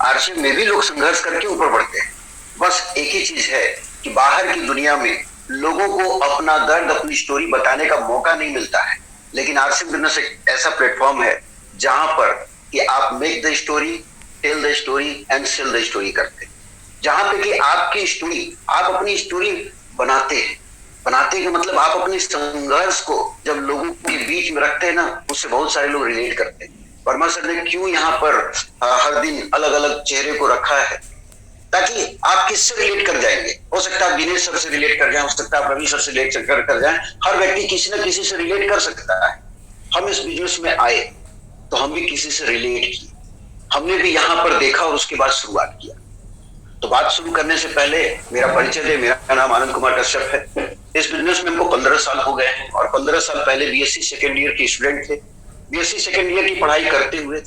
RCM में भी लोग संघर्ष करके ऊपर बढ़ते हैं। बस एक ही चीज है कि बाहर की दुनिया में लोगों को अपना दर्द, अपनी स्टोरी बताने का मौका नहीं मिलता है। लेकिन आरसीएम बिजनेस एक ऐसा प्लेटफॉर्म है जहां पर कि आप make the story, tell the story and sell the story करते हैं। जहां पे कि आपकी स्टोरी, आप अपनी स्टोरी बनाते हैं। बनाते का मतलब आप अपने संघर्ष को जब लोगों के बीच में रखते हैं ना, उससे बहुत सारे लोग रिलेट करते हैं। वर्मा सर ने क्यों यहाँ पर हर दिन अलग अलग चेहरे को रखा है, ताकि आप किससे रिलेट कर जाएंगे। हो सकता है आप दिनेश सर से रिलेट कर जाए, हो सकता है आप रवि सर से रिलेट कर जाए। हर व्यक्ति किसी न किसी से रिलेट कर सकता है। हम इस बिजनेस में आए तो हम भी किसी से रिलेट किए, हमने भी यहाँ पर देखा और उसके बाद शुरुआत किया। तो बात शुरू करने से पहले मेरा परिचय दे। मेरा नाम आनंद कुमार कश्यप है। इस बिजनेस में हमको 15 साल हो गए हैं और 15 साल पहले बीएससी सेकेंड ईयर के स्टूडेंट थे। बीएससी सेकेंड ईयर की पढ़ाई करते हुए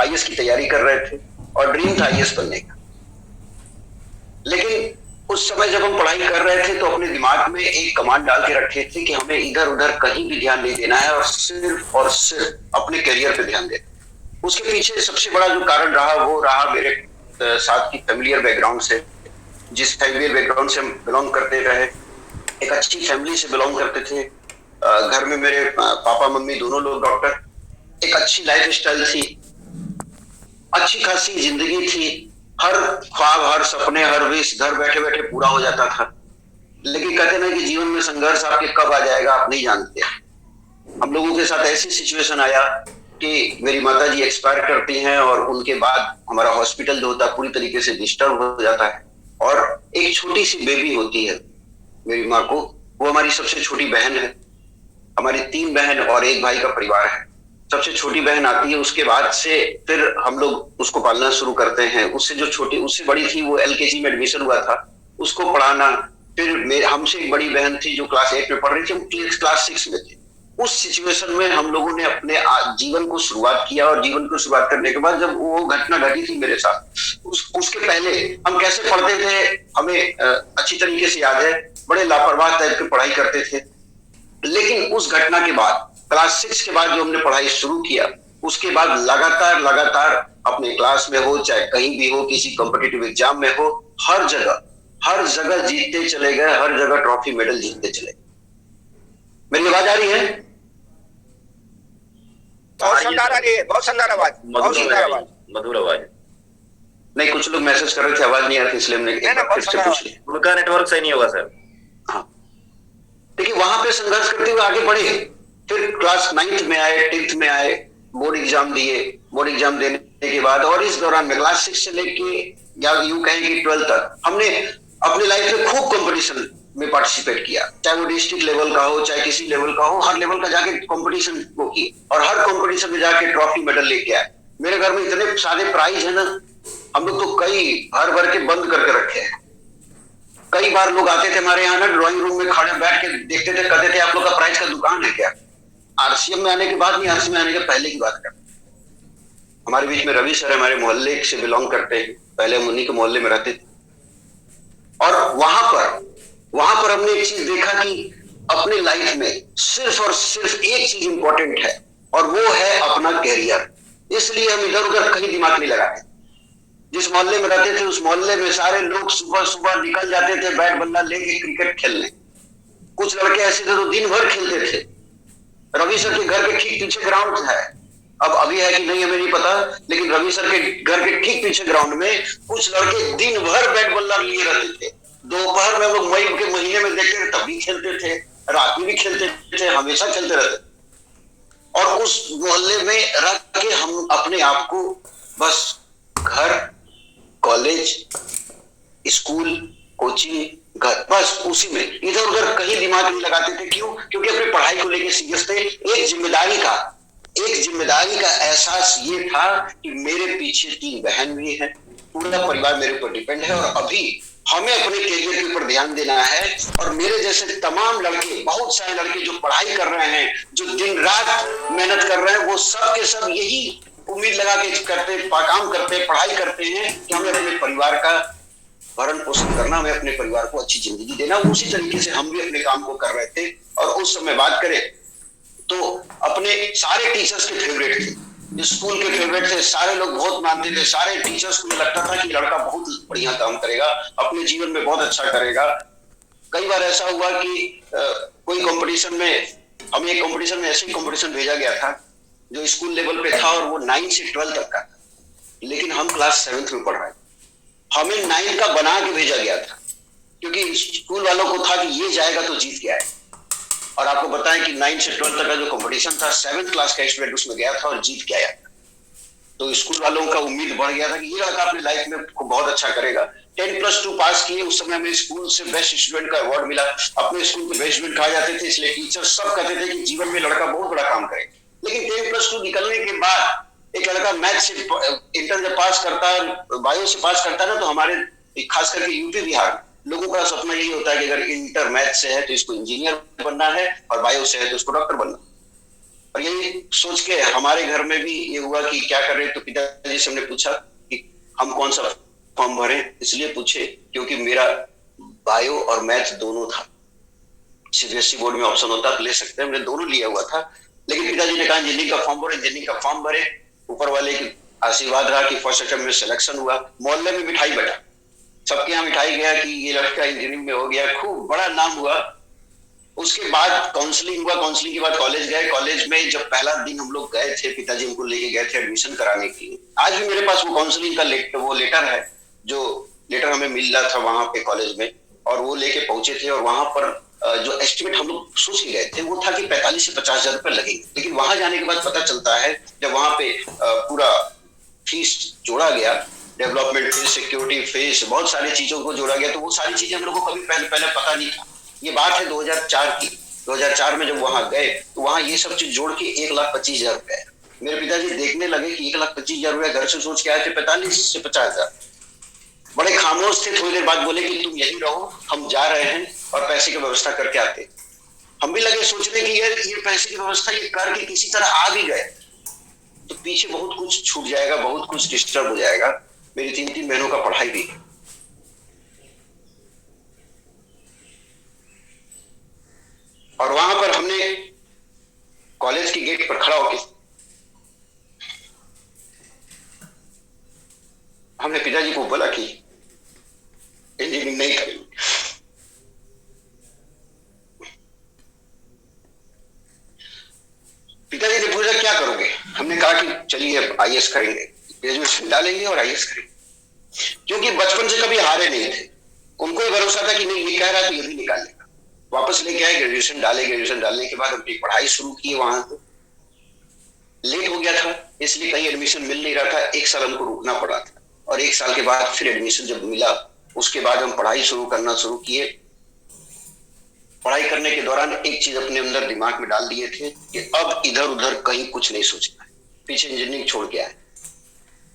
आईएएस की तैयारी कर रहे थे और ड्रीम था आईएएस बनने का। लेकिन उस समय जब हम पढ़ाई कर रहे थे तो अपने दिमाग में एक कमांड डाल के रखे थे कि हमें इधर उधर कहीं भी ध्यान नहीं देना है और सिर्फ अपने करियर पे ध्यान देना। उसके पीछे सबसे बड़ा जो कारण रहा वो रहा मेरे साथ की फैमिलियर बैकग्राउंड से। जिस फैमिलियर बैकग्राउंड से हम बिलोंग करते रहे, एक अच्छी फैमिली से बिलोंग करते थे। घर में मेरे पापा मम्मी दोनों लोग डॉक्टर, एक अच्छी लाइफ स्टाइल थी, अच्छी खासी जिंदगी थी। हर ख्वाब, हर सपने, हर विश घर बैठे बैठे पूरा हो जाता था। लेकिन कहते ना कि जीवन में संघर्ष आपके कब आ जाएगा आप नहीं जानते। हम लोगों के साथ ऐसी सिचुएशन आया कि मेरी माताजी एक्सपायर करती हैं और उनके बाद हमारा हॉस्पिटल जो होता है पूरी तरीके से डिस्टर्ब हो जाता है। और एक छोटी सी बेबी होती है मेरी माँ को, वो हमारी सबसे छोटी बहन है। हमारी 3 बहन और 1 भाई का परिवार है। सबसे छोटी बहन आती है, उसके बाद से फिर हम लोग उसको पालना शुरू करते हैं। उससे जो छोटी, उससे बड़ी थी वो एलकेजी में एडमिशन हुआ था, उसको पढ़ाना। फिर हमसे एक बड़ी बहन थी जो क्लास 8 में पढ़ रही थी, हम क्लास 6 में थे। उस सिचुएशन में हम लोगों ने अपने जीवन को शुरुआत किया और जीवन को शुरुआत करने के बाद जब वो घटना घटी थी मेरे साथ, उसके पहले हम कैसे पढ़ते थे हमें अच्छी तरीके से याद है। बड़े लापरवाह टाइप की पढ़ाई करते थे। लेकिन उस घटना के बाद क्लास 6 के बाद जो हमने पढ़ाई शुरू किया, उसके बाद लगातार अपने क्लास में हो चाहे कहीं भी हो, किसी कॉम्पिटिटिव एग्जाम में हो, हर जगह जीतते चले गए, हर जगह ट्रॉफी मेडल जीतते चले गए। मेरी आवाज आ रही है? बहुत शानदार आ रही है, बहुत शानदार आवाज, बहुत सुंदर आवाज, मधुर आवाज। नहीं, कुछ लोग मैसेज कर रहे थे आवाज नहीं आ रही थी, इसलिए हमने फिर से पूछ लिया। उनका नेटवर्क सही नहीं होगा सर। हाँ, देखिए वहां पे संघर्ष करते हुए आगे बढ़े। फिर क्लास 9th में आए, 10th में आए, बोर्ड एग्जाम दिए। बोर्ड एग्जाम देने के बाद और इस दौरान में क्लास 6 से लेके या यूं कहें कि 12th तक हमने अपनी लाइफ में खूब कंपटीशन में पार्टिसिपेट किया। चाहे वो डिस्ट्रिक्ट लेवल का हो, चाहे किसी लेवल का हो, हर लेवल का जाके कंपटीशन को किए और हर कंपटीशन में जाके ट्रॉफी मेडल लेके आए। मेरे घर में इतने सारे प्राइज है ना, हम लोग तो कई भर के बंद करके रखे हैं। कई बार लोग आते थे हमारे यहाँ ना, ड्राइंग रूम में खड़े बैठ के देखते थे, कहते थे आप लोग का प्राइज का दुकान है क्या? आरसीएम में आने के बाद नहीं, आरसीएम में आने के पहले की बात करते। हमारे बीच में रवि सर हमारे मोहल्ले से बिलोंग करते हैं, पहले हम उन्हीं के मोहल्ले में रहते थे। और वहां पर हमने एक चीज देखा कि अपने लाइफ में सिर्फ और सिर्फ एक चीज इंपॉर्टेंट है और वो है अपना कैरियर। इसलिए हम इधर उधर कहीं दिमाग नहीं लगाते। जिस मोहल्ले में रहते थे उस मोहल्ले में सारे लोग सुबह सुबह निकल जाते थे बैट बल्ला लेके क्रिकेट खेलने। कुछ लड़के ऐसे थे तो दिन भर खेलते थे। रवि सर के घर के ठीक पीछे ग्राउंड है, अब अभी है कि नहीं हमें नहीं पता, लेकिन रवि सर के घर के ठीक पीछे ग्राउंड में कुछ लड़के दिन भर बैट बल्ला लिए रहते थे। दोपहर में हम लोग मई के महीने में देखते थे तब भी खेलते थे, रात में भी खेलते थे, हमेशा खेलते रहते। और उस मोहल्ले में रह के हम अपने आप को बस घर, कॉलेज, स्कूल, कोचिंग, घर, बस उसी में, इधर उधर कहीं दिमाग नहीं लगाते थे। क्यों? क्योंकि अपनी पढ़ाई को लेकर सीरियस थे। एक जिम्मेदारी का एहसास ये था कि मेरे पीछे 3 बहन भी हैं, पूरा परिवार मेरे ऊपर डिपेंड है और अभी हमें अपने करियर के ऊपर ध्यान देना है। और मेरे जैसे तमाम लड़के, बहुत सारे लड़के जो पढ़ाई कर रहे हैं, जो दिन रात मेहनत कर रहे हैं, वो सब के सब यही उम्मीद लगा के काम करते, पढ़ाई करते हैं कि हमें अपने परिवार का भरण पोषण करना, हमें अपने परिवार को अच्छी जिंदगी देना। उसी तरीके से हम भी अपने काम को कर रहे थे। और उस समय बात करें तो अपने सारे टीचर्स के फेवरेट थे। स्कूल के फेवरेट थे, सारे लोग बहुत मानते थे, सारे टीचर्स को लगता था कि लड़का बहुत बढ़िया काम करेगा, अपने जीवन में बहुत अच्छा करेगा। कई बार ऐसा हुआ कि कोई कंपटीशन में, हमें एक कंपटीशन में, ऐसे ही कंपटीशन भेजा गया था जो स्कूल लेवल पे था और वो 9 से 12 तक का, लेकिन हम क्लास 7th में पढ़ रहे, हमें 9 का बना के भेजा गया था, क्योंकि स्कूल वालों को था कि ये जाएगा तो जीत के आए। और आपको बताएं कि 9 से 12 तक का जो कंपटीशन था, 7th क्लास का स्टूडेंट उसमें गया था और जीत के आया। तो स्कूल वालों का उम्मीद बढ़ गया था कि ये लड़का अपनी लाइफ में बहुत अच्छा करेगा। 10+2 पास किए, उस समय हमें स्कूल से बेस्ट स्टूडेंट का अवार्ड मिला, अपने स्कूल के बेस्ट स्टूडेंट कहा जाते थे, इसलिए टीचर सब कहते थे कि जीवन में लड़का बहुत बड़ा काम करेगा। लेकिन 10+2 निकलने के बाद एक लड़का मैथ से इंटर जब पास करता है, बायो से पास करता है ना, तो हमारे खास करके यूपी बिहार लोगों का सपना यही होता है कि अगर इंटर मैथ से है तो इसको इंजीनियर बनना है, और बायो से है तो इसको डॉक्टर बनना। और यही सोच के हमारे घर में भी ये हुआ कि क्या कर रहे, तो पिताजी से हमने पूछा कि हम कौन सा फॉर्म भरें। इसलिए पूछे क्योंकि मेरा बायो और मैथ दोनों था, सीबीएसई बोर्ड में ऑप्शन होता तो ले सकते हैं, हमने दोनों लिया हुआ था। लेकिन पिताजी ने कहा इंजीनियरिंग का फॉर्म भरे, इंजीनियरिंग का फॉर्म भरे। ऊपर वाले की आशीर्वाद रहा कि फर्स्ट अटेम्प्ट में सिलेक्शन हुआ। मोहल्ले में मिठाई बटा, सबके यहाँ मिठाई गया कि ये लड़का इंजीनियरिंग में हो गया, खूब बड़ा नाम हुआ। उसके बाद काउंसलिंग हुआ, काउंसलिंग के बाद कॉलेज गए। कॉलेज में जब पहला दिन हम लोग गए थे, पिताजी हमको लेके गए थे एडमिशन कराने के लिए। आज भी मेरे पास वो काउंसलिंग का लेटर है, जो लेटर हमें मिल रहा था वहां पे कॉलेज में, और वो लेके पहुंचे थे। और वहां पर जो एस्टिमेट हम लोग सोच के गए थे वो था कि 45 से 50 हजार रुपए लगेंगे। लेकिन वहां जाने के बाद पता चलता है, जब वहां पे पूरा फीस जोड़ा गया, डेवलपमेंट फीस, सिक्योरिटी फीस, बहुत सारी चीजों को जोड़ा गया, तो वो सारी चीजें हम लोग को कभी पहले पता नहीं था। ये बात है 2004 की। 2004 में जब वहां गए तो वहां ये सब चीज जोड़ के 1,25,000 रुपए। मेरे पिताजी देखने लगे कि 1,25,000 रुपए घर से सोच के आए थे, 45 से 50,000। बड़े खामोश थे, थोड़ी देर बाद बोले कि तुम यहीं रहो, हम जा रहे हैं और पैसे की व्यवस्था करके आते। हम भी लगे सोचने की ये पैसे की व्यवस्था ये करके किसी तरह आ भी गए तो पीछे बहुत कुछ छूट जाएगा, बहुत कुछ डिस्टर्ब हो जाएगा। मेरी 3 बहनों का पढ़ाई भी। और वहां पर हमने कॉलेज की गेट पर खड़ा होकर हमने पिताजी को बोला कि इंजीनियरिंग नहीं करेंगे। पिताजी ने पूछा क्या करोगे, हमने कहा कि चलिए अब आईएएस करेंगे, ग्रेजुएशन डालेंगे और आईएएस करेंगे। क्योंकि बचपन से कभी हारे नहीं थे, उनको ही भरोसा था कि नहीं ये कह रहा है तो ये भी निकाल लेगा। वापस लेके आए, ग्रेजुएशन डाले। ग्रेजुएशन डालने के बाद अपनी पढ़ाई शुरू की। वहां तो लेट हो गया था, इसलिए कहीं एडमिशन मिल नहीं रहा था। 1 साल हमको रुकना पड़ा था, और 1 साल के बाद फिर एडमिशन जब मिला, उसके बाद हम पढ़ाई करना शुरू किए। पढ़ाई करने के दौरान एक चीज अपने अंदर दिमाग में डाल दिए थे कि अब इधर उधर कहीं कुछ नहीं सोचना है, पीछे इंजीनियरिंग छोड़ के आए।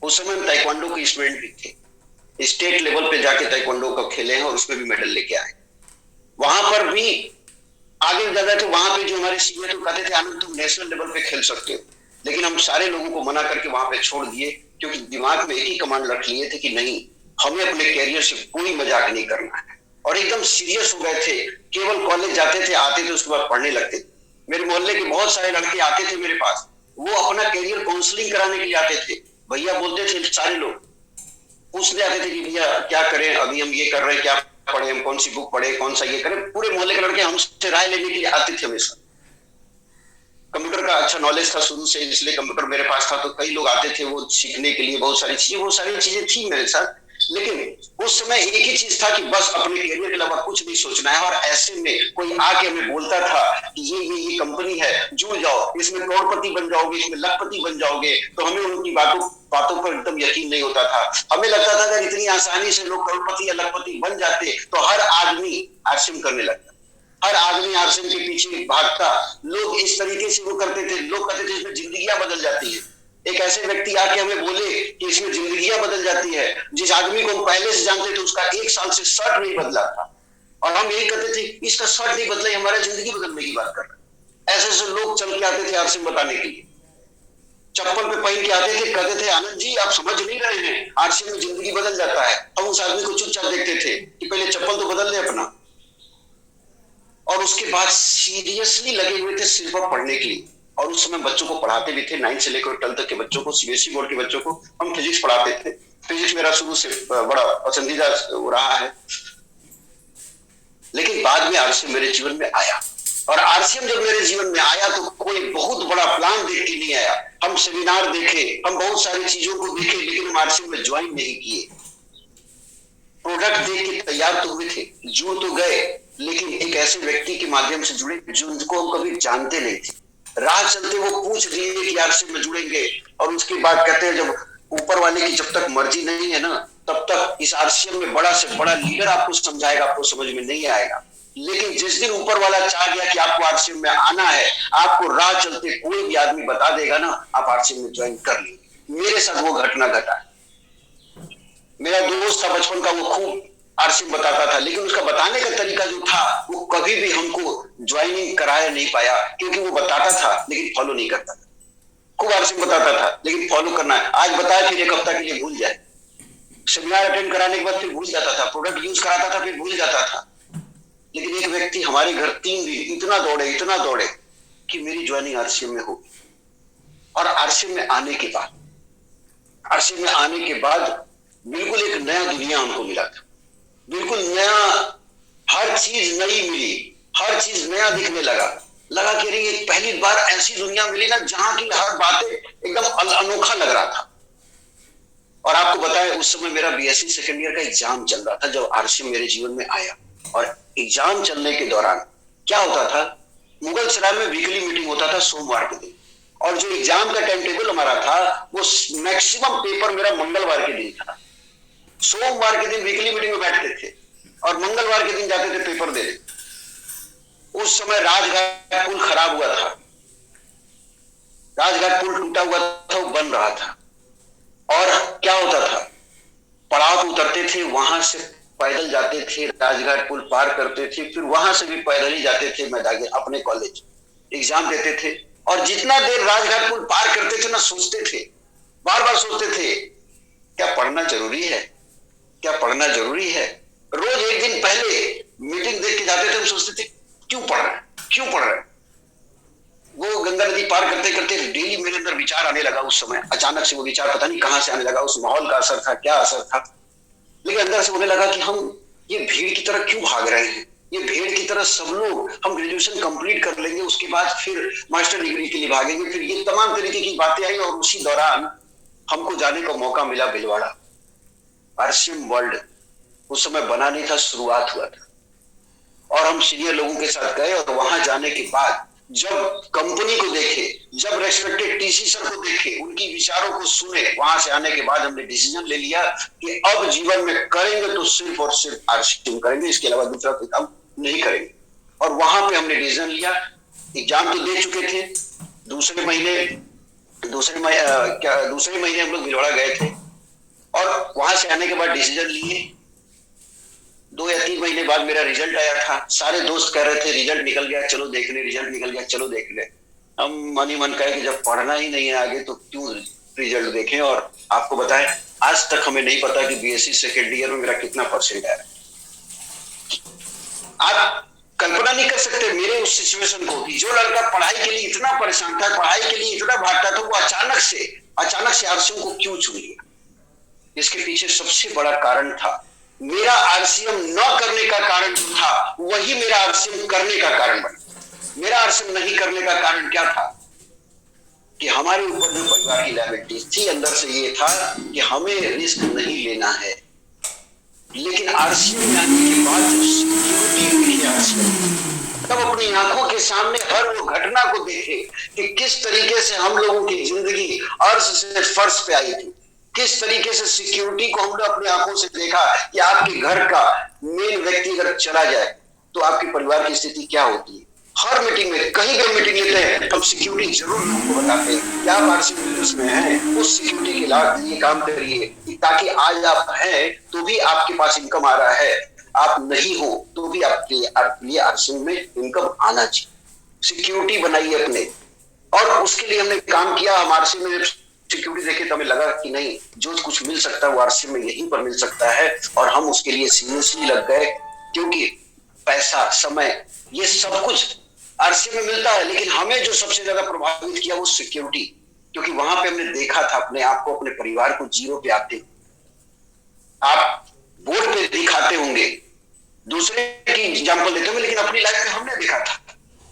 उस समय हम ताइक्वांडो के स्टूडेंट भी थे, स्टेट लेवल पे जाके ताइक्वांडो का खेले हैं और उसमें भी मेडल लेके आए। वहां पर भी आगे ज्यादा थे, वहां पे जो हमारे सीनियर कहते थे आनंद तुम नेशनल लेवल पे खेल सकते हो, लेकिन हम सारे लोगों को मना करके वहां पे छोड़ दिए, क्योंकि दिमाग में एक ही कमांड रख लिए थे कि नहीं, हमें अपने कैरियर से कोई मजाक नहीं करना है। और एकदम सीरियस हो गए थे, केवल कॉलेज जाते थे, आते थे, उसके बाद पढ़ने लगते थे। मेरे मोहल्ले के बहुत सारे लड़के आते थे मेरे पास, वो अपना कैरियर काउंसलिंग कराने के लिए आते थे। भैया बोलते थे, सारे लोग पूछने आते थे कि भैया क्या करें, अभी हम ये कर रहे हैं, क्या पढ़े, हम कौन सी बुक पढ़े, कौन सा ये करें। पूरे मोहल्ले के लड़के हमसे राय लेने के लिए आते थे हमेशा। कंप्यूटर का अच्छा नॉलेज था शुरू से, इसलिए कंप्यूटर मेरे पास था, तो कई लोग आते थे वो सीखने के लिए। बहुत सारी चीजें थी मेरे साथ, लेकिन उस समय एक ही चीज था कि बस अपने करियर के अलावा कुछ नहीं सोचना है। और ऐसे में कोई आके हमें बोलता था कि ये कंपनी है, जुड़ जाओ, इसमें करोड़पति बन जाओगे, इसमें लाखपति बन जाओगे, तो हमें उनकी बातों पर एकदम यकीन नहीं होता था। हमें लगता था अगर इतनी आसानी से लोग करोड़पति या लाखपति बन जाते तो हर आदमी आरसीएम करने लगता, हर आदमी आरसीएम के पीछे भागता। लोग इस तरीके से वो करते थे, लोग कहते थे इसमें जिंदगियां बदल जाती है। एक ऐसे व्यक्ति आके हमें बोले कि इसमें जिंदगियां बदल जाती है, जिस आदमी को हम पहले से जानते थे उसका 1 साल से शर्ट नहीं बदला था, और हम यही कहते थे इसका शर्ट नहीं बदला, हमारा जिंदगी बदलने की बात कर रहे। ऐसे ऐसे लोग चल के आते थे आरसीएम बताने के लिए, चप्पल पे पहन के आते थे, कहते थे आनंद जी आप समझ नहीं रहे हैं, आरसीएम में जिंदगी बदल जाता है। हम उस आदमी को चुपचाप देखते थे कि पहले चप्पल तो बदल ले अपना, और उसके बाद सीरियसली लगे हुए थे सिर्फ पढ़ने के लिए। और उस समय बच्चों को पढ़ाते भी थे, 9 से लेकर 12 तक के बच्चों को, सीबीएसई बोर्ड के बच्चों को हम फिजिक्स पढ़ाते थे। फिजिक्स मेरा शुरू से बड़ा पसंदीदा रहा है। लेकिन बाद में आरसीएम मेरे जीवन में आया, और आरसीएम जब मेरे जीवन में आया तो कोई बहुत बड़ा प्लान देख के नहीं आया। हम सेमिनार देखे, हम बहुत सारी चीजों को देखे, लेकिन हम आरसीएम में ज्वाइन नहीं किए। प्रोडक्ट देख के तैयार तो हुए थे, जुड़ तो गए, लेकिन एक ऐसे व्यक्ति के माध्यम से जुड़े जिनको हम कभी जानते नहीं थे। राह चलते वो पूछ दिए कि आरसीएम में जुड़ेंगे, और उसके बाद कहते हैं जब ऊपर वाले की जब तक मर्जी नहीं है ना, तब तक इस आरसीएम में बड़ा से बड़ा लीडर आपको समझाएगा, आपको समझ में नहीं आएगा। लेकिन जिस दिन ऊपर वाला चाह गया कि आपको आरसीएम में आना है, आपको राह चलते कोई भी आदमी बता देगा ना, आप आरसीएम में ज्वाइन कर लेंगे। मेरे साथ वो घटना घटा। मेरा दोस्त था बचपन का, वो खूब आरसीएम बताता था, लेकिन उसका बताने का तरीका जो था वो कभी भी हमको ज्वाइनिंग कराया नहीं पाया, क्योंकि वो बताता था लेकिन फॉलो नहीं करता था। खूब आरसीएम बताता था लेकिन फॉलो करना है, आज बताया फिर एक हफ्ता के लिए भूल जाए, सेमिनार अटेंड कराने के बाद फिर भूल जाता था, प्रोडक्ट यूज कराता था फिर भूल जाता था। लेकिन एक व्यक्ति हमारे घर 3 दिन इतना दौड़े कि मेरी ज्वाइनिंग आरसीएम में हो। और आरसीएम में आने के बाद बिल्कुल एक नया दुनिया हमको मिला था, बिल्कुल नया, हर चीज नई मिली, हर चीज नया दिखने लगा कि अरे ये पहली बार ऐसी दुनिया मिली ना जहां की हर बातें एकदम अनोखा लग रहा था। और आपको बताएं, उस समय मेरा बीएससी सेकेंड ईयर का एग्जाम चल रहा था जब आरसीएम मेरे जीवन में आया। और एग्जाम चलने के दौरान क्या होता था, मुगल सराय में वीकली मीटिंग होता था सोमवार के दिन, और जो एग्जाम का टाइम टेबल हमारा था वो मैक्सिमम पेपर मेरा मंगलवार के दिन था। सोमवार के दिन वीकली मीटिंग में बैठते थे और मंगलवार के दिन जाते थे पेपर देने। उस समय राजघाट पुल खराब हुआ था, राजघाट पुल टूटा हुआ था, वो बन रहा था। और क्या होता था, पड़ाव उतरते थे, वहां से पैदल जाते थे, राजघाट पुल पार करते थे, फिर वहां से भी पैदल ही जाते थे मैदान अपने कॉलेज, एग्जाम देते थे। और जितना देर राजघाट पुल पार करते थे ना, सोचते थे, बार बार सोचते थे, क्या पढ़ना जरूरी है, क्या पढ़ना जरूरी है। रोज एक दिन पहले मीटिंग देख के जाते थे, हम सोचते थे क्यों पढ़ रहे हैं। वो गंगा नदी पार करते करते डेली मेरे अंदर विचार आने लगा। उस समय अचानक से वो विचार पता नहीं कहां से आने लगा, उस माहौल का असर था, क्या असर था, लेकिन अंदर से होने लगा कि हम ये भीड़ की तरह क्यों भाग रहे हैं। ये भीड़ की तरह सब लोग, हम ग्रेजुएशन कंप्लीट कर लेंगे, उसके बाद फिर मास्टर डिग्री के लिए भागेंगे, फिर ये तमाम तरीके की बातें आई। और उसी दौरान हमको जाने का मौका मिला भिलवाड़ा। आरसीएम वर्ल्ड उस समय बना नहीं था, शुरुआत हुआ था, और हम सीनियर लोगों के साथ गए। और वहां जाने के बाद जब कंपनी को देखे, जब रेस्पेक्टेड टीसी सर को देखे, उनकी विचारों को सुने, वहां से आने के बाद हमने डिसीजन ले लिया कि अब जीवन में करेंगे तो सिर्फ और सिर्फ आरसीएम करेंगे, इसके अलावा दूसरा कोई काम नहीं करेंगे। और वहां पे हमने डिसीजन लिया। एग्जाम तो दे चुके थे, दूसरे महीने हम लोग भिलवाड़ा गए थे, और वहां से आने के बाद डिसीजन लिए। 2 या 3 महीने बाद मेरा रिजल्ट आया था। सारे दोस्त कह रहे थे रिजल्ट निकल गया, चलो देखने, रिजल्ट निकल गया, चलो देखने। हम मन ही मन कहे कि जब पढ़ना ही नहीं है आगे तो क्यों रिजल्ट देखें। और आपको बताएं, आज तक हमें नहीं पता कि बीएससी सेकेंड ईयर में मेरा कितना परसेंट आया। आप कल्पना नहीं कर सकते मेरे उस सिचुएशन को कि जो लड़का पढ़ाई के लिए इतना परेशान था, पढ़ाई के लिए इतना भागता था, वो अचानक से आरसीएम को क्यों चुन लिया। इसके पीछे सबसे बड़ा कारण था, मेरा आरसीएम न करने का कारण जो था वही मेरा आरसीएम करने का कारण बना। मेरा आरसीएम नहीं करने का कारण क्या था कि हमारे ऊपर जो परिवार की लायबिलिटीज थी, अंदर से ये था कि हमें रिस्क नहीं लेना है। लेकिन आरसीएम आने के बाद जो सिक्योरिटी मिली आरसीएम, तब अपनी आंखों के सामने हर वो घटना को देखे कि किस तरीके से हम लोगों की जिंदगी अर्श से फर्श पे आई थी, किस तरीके से सिक्योरिटी को हमने अपनी आंखों से देखा कि आपके घर का मेन व्यक्ति अगर चला जाए तो आपके परिवार की स्थिति क्या होती है। हर मीटिंग में, कहीं भी मीटिंग लेते हैं, हम सिक्योरिटी जरूर आपको बताते हैं कि आप आरसीएम में हैं, उस सिक्योरिटी के लिए काम करिए, ताकि आज आप हैं तो भी आपके पास इनकम आ रहा है, आप नहीं हो तो भी आपके लिए आरसीएम में इनकम आना चाहिए। सिक्योरिटी बनाइए अपने, और उसके लिए हमने काम किया। हम आरसीएम में सिक्योरिटी देखे तो हमें लगा कि नहीं, जो कुछ मिल सकता है वो आरसीएम में यहीं पर मिल सकता है, और हम उसके लिए सीरियसली लग गए। क्योंकि पैसा, समय, ये सब कुछ आरसीएम में मिलता है, लेकिन हमें जो सबसे ज्यादा प्रभावित किया वो सिक्योरिटी, क्योंकि वहां पे हमने देखा था अपने आप को, अपने परिवार को जीरो पे आते। आप बोर्ड पे दिखाते होंगे, दूसरे की एग्जाम्पल देते होंगे, लेकिन अपनी लाइफ में हमने देखा था।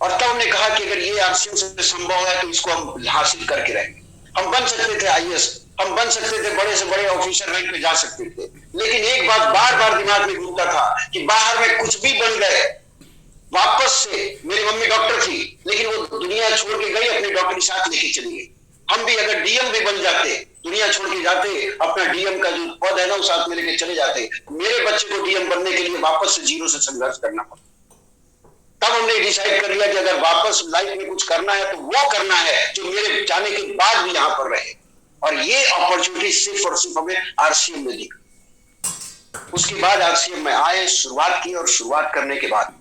और तब हमने कहा कि अगर ये आरसीएम से संभव है तो इसको हम हासिल करके रहेंगे। हम बन सकते थे आईएएस, हम बन सकते थे बड़े से बड़े ऑफिसर रैंक पे जा सकते थे, लेकिन एक बात बार बार दिमाग में घूमता था कि बाहर में कुछ भी बन गए, वापस से मेरी मम्मी डॉक्टर थी, लेकिन वो दुनिया छोड़ के गई, अपनी डॉक्टरी साथ लेके चली गई। हम भी अगर डीएम भी बन जाते, दुनिया छोड़ के जाते, अपना डीएम का जो पद है ना वो साथ में लेके चले जाते। मेरे बच्चे को डीएम बनने के लिए वापस से जीरो से संघर्ष करना पड़ा। तब हमने डिसाइड कर लिया कि अगर वापस लाइफ में कुछ करना है तो वो करना है जो मेरे जाने के बाद भी यहां पर रहे। और ये अपॉर्चुनिटी सिर्फ और सिर्फ हमें आरसीएम में दी। उसके बाद आरसीएम में आए, शुरुआत की, और शुरुआत करने के बाद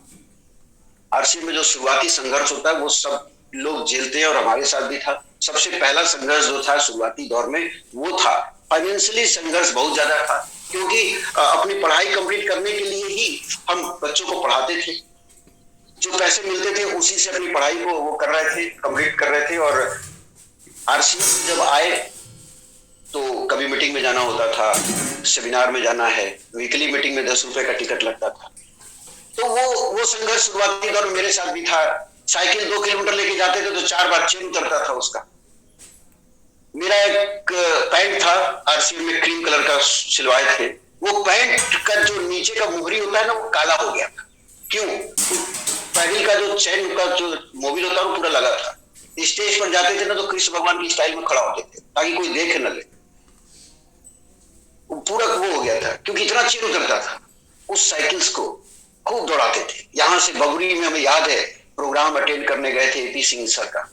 आरसीएम में जो शुरुआती संघर्ष होता है वो सब लोग झेलते हैं, और हमारे साथ भी था। सबसे पहला संघर्ष जो था शुरुआती दौर में वो था फाइनेंशियली संघर्ष बहुत ज्यादा था, क्योंकि अपनी पढ़ाई कंप्लीट करने के लिए ही हम बच्चों को पढ़ाते थे। जो पैसे मिलते थे उसी से अपनी पढ़ाई को वो कर रहे थे, कंप्लीट कर रहे थे। और आरसीएम जब आए तो कभी मीटिंग में जाना होता था, सेमिनार में जाना है, वीकली मीटिंग में 10 रुपए का टिकट लगता था। तो वो संघर्ष शुरुआती दौर में मेरे साथ भी था। साइकिल 2 किलोमीटर लेके जाते थे तो 4 बार चेन उतरता था उसका। मेरा एक पैंट था आरसीएम में, क्रीम कलर का सिलवाए थे, वो पैंट का जो नीचे का मुहरी होता है ना वो काला हो गया था। क्यों? पैडल का जो चैन का जो मोबिल होता है वो पूरा लगा था। स्टेज पर जाते थे ना तो कृष्ण भगवान की स्टाइल में खड़ा होते थे ताकि कोई देख न ले। वो पूरा वो हो गया था क्योंकि इतना चेन उतरता था। उस साइकिल्स को खूब दौड़ाते थे। यहां से बबुरी में हमें याद है प्रोग्राम अटेंड करने गए थे एपी सिंह सर का,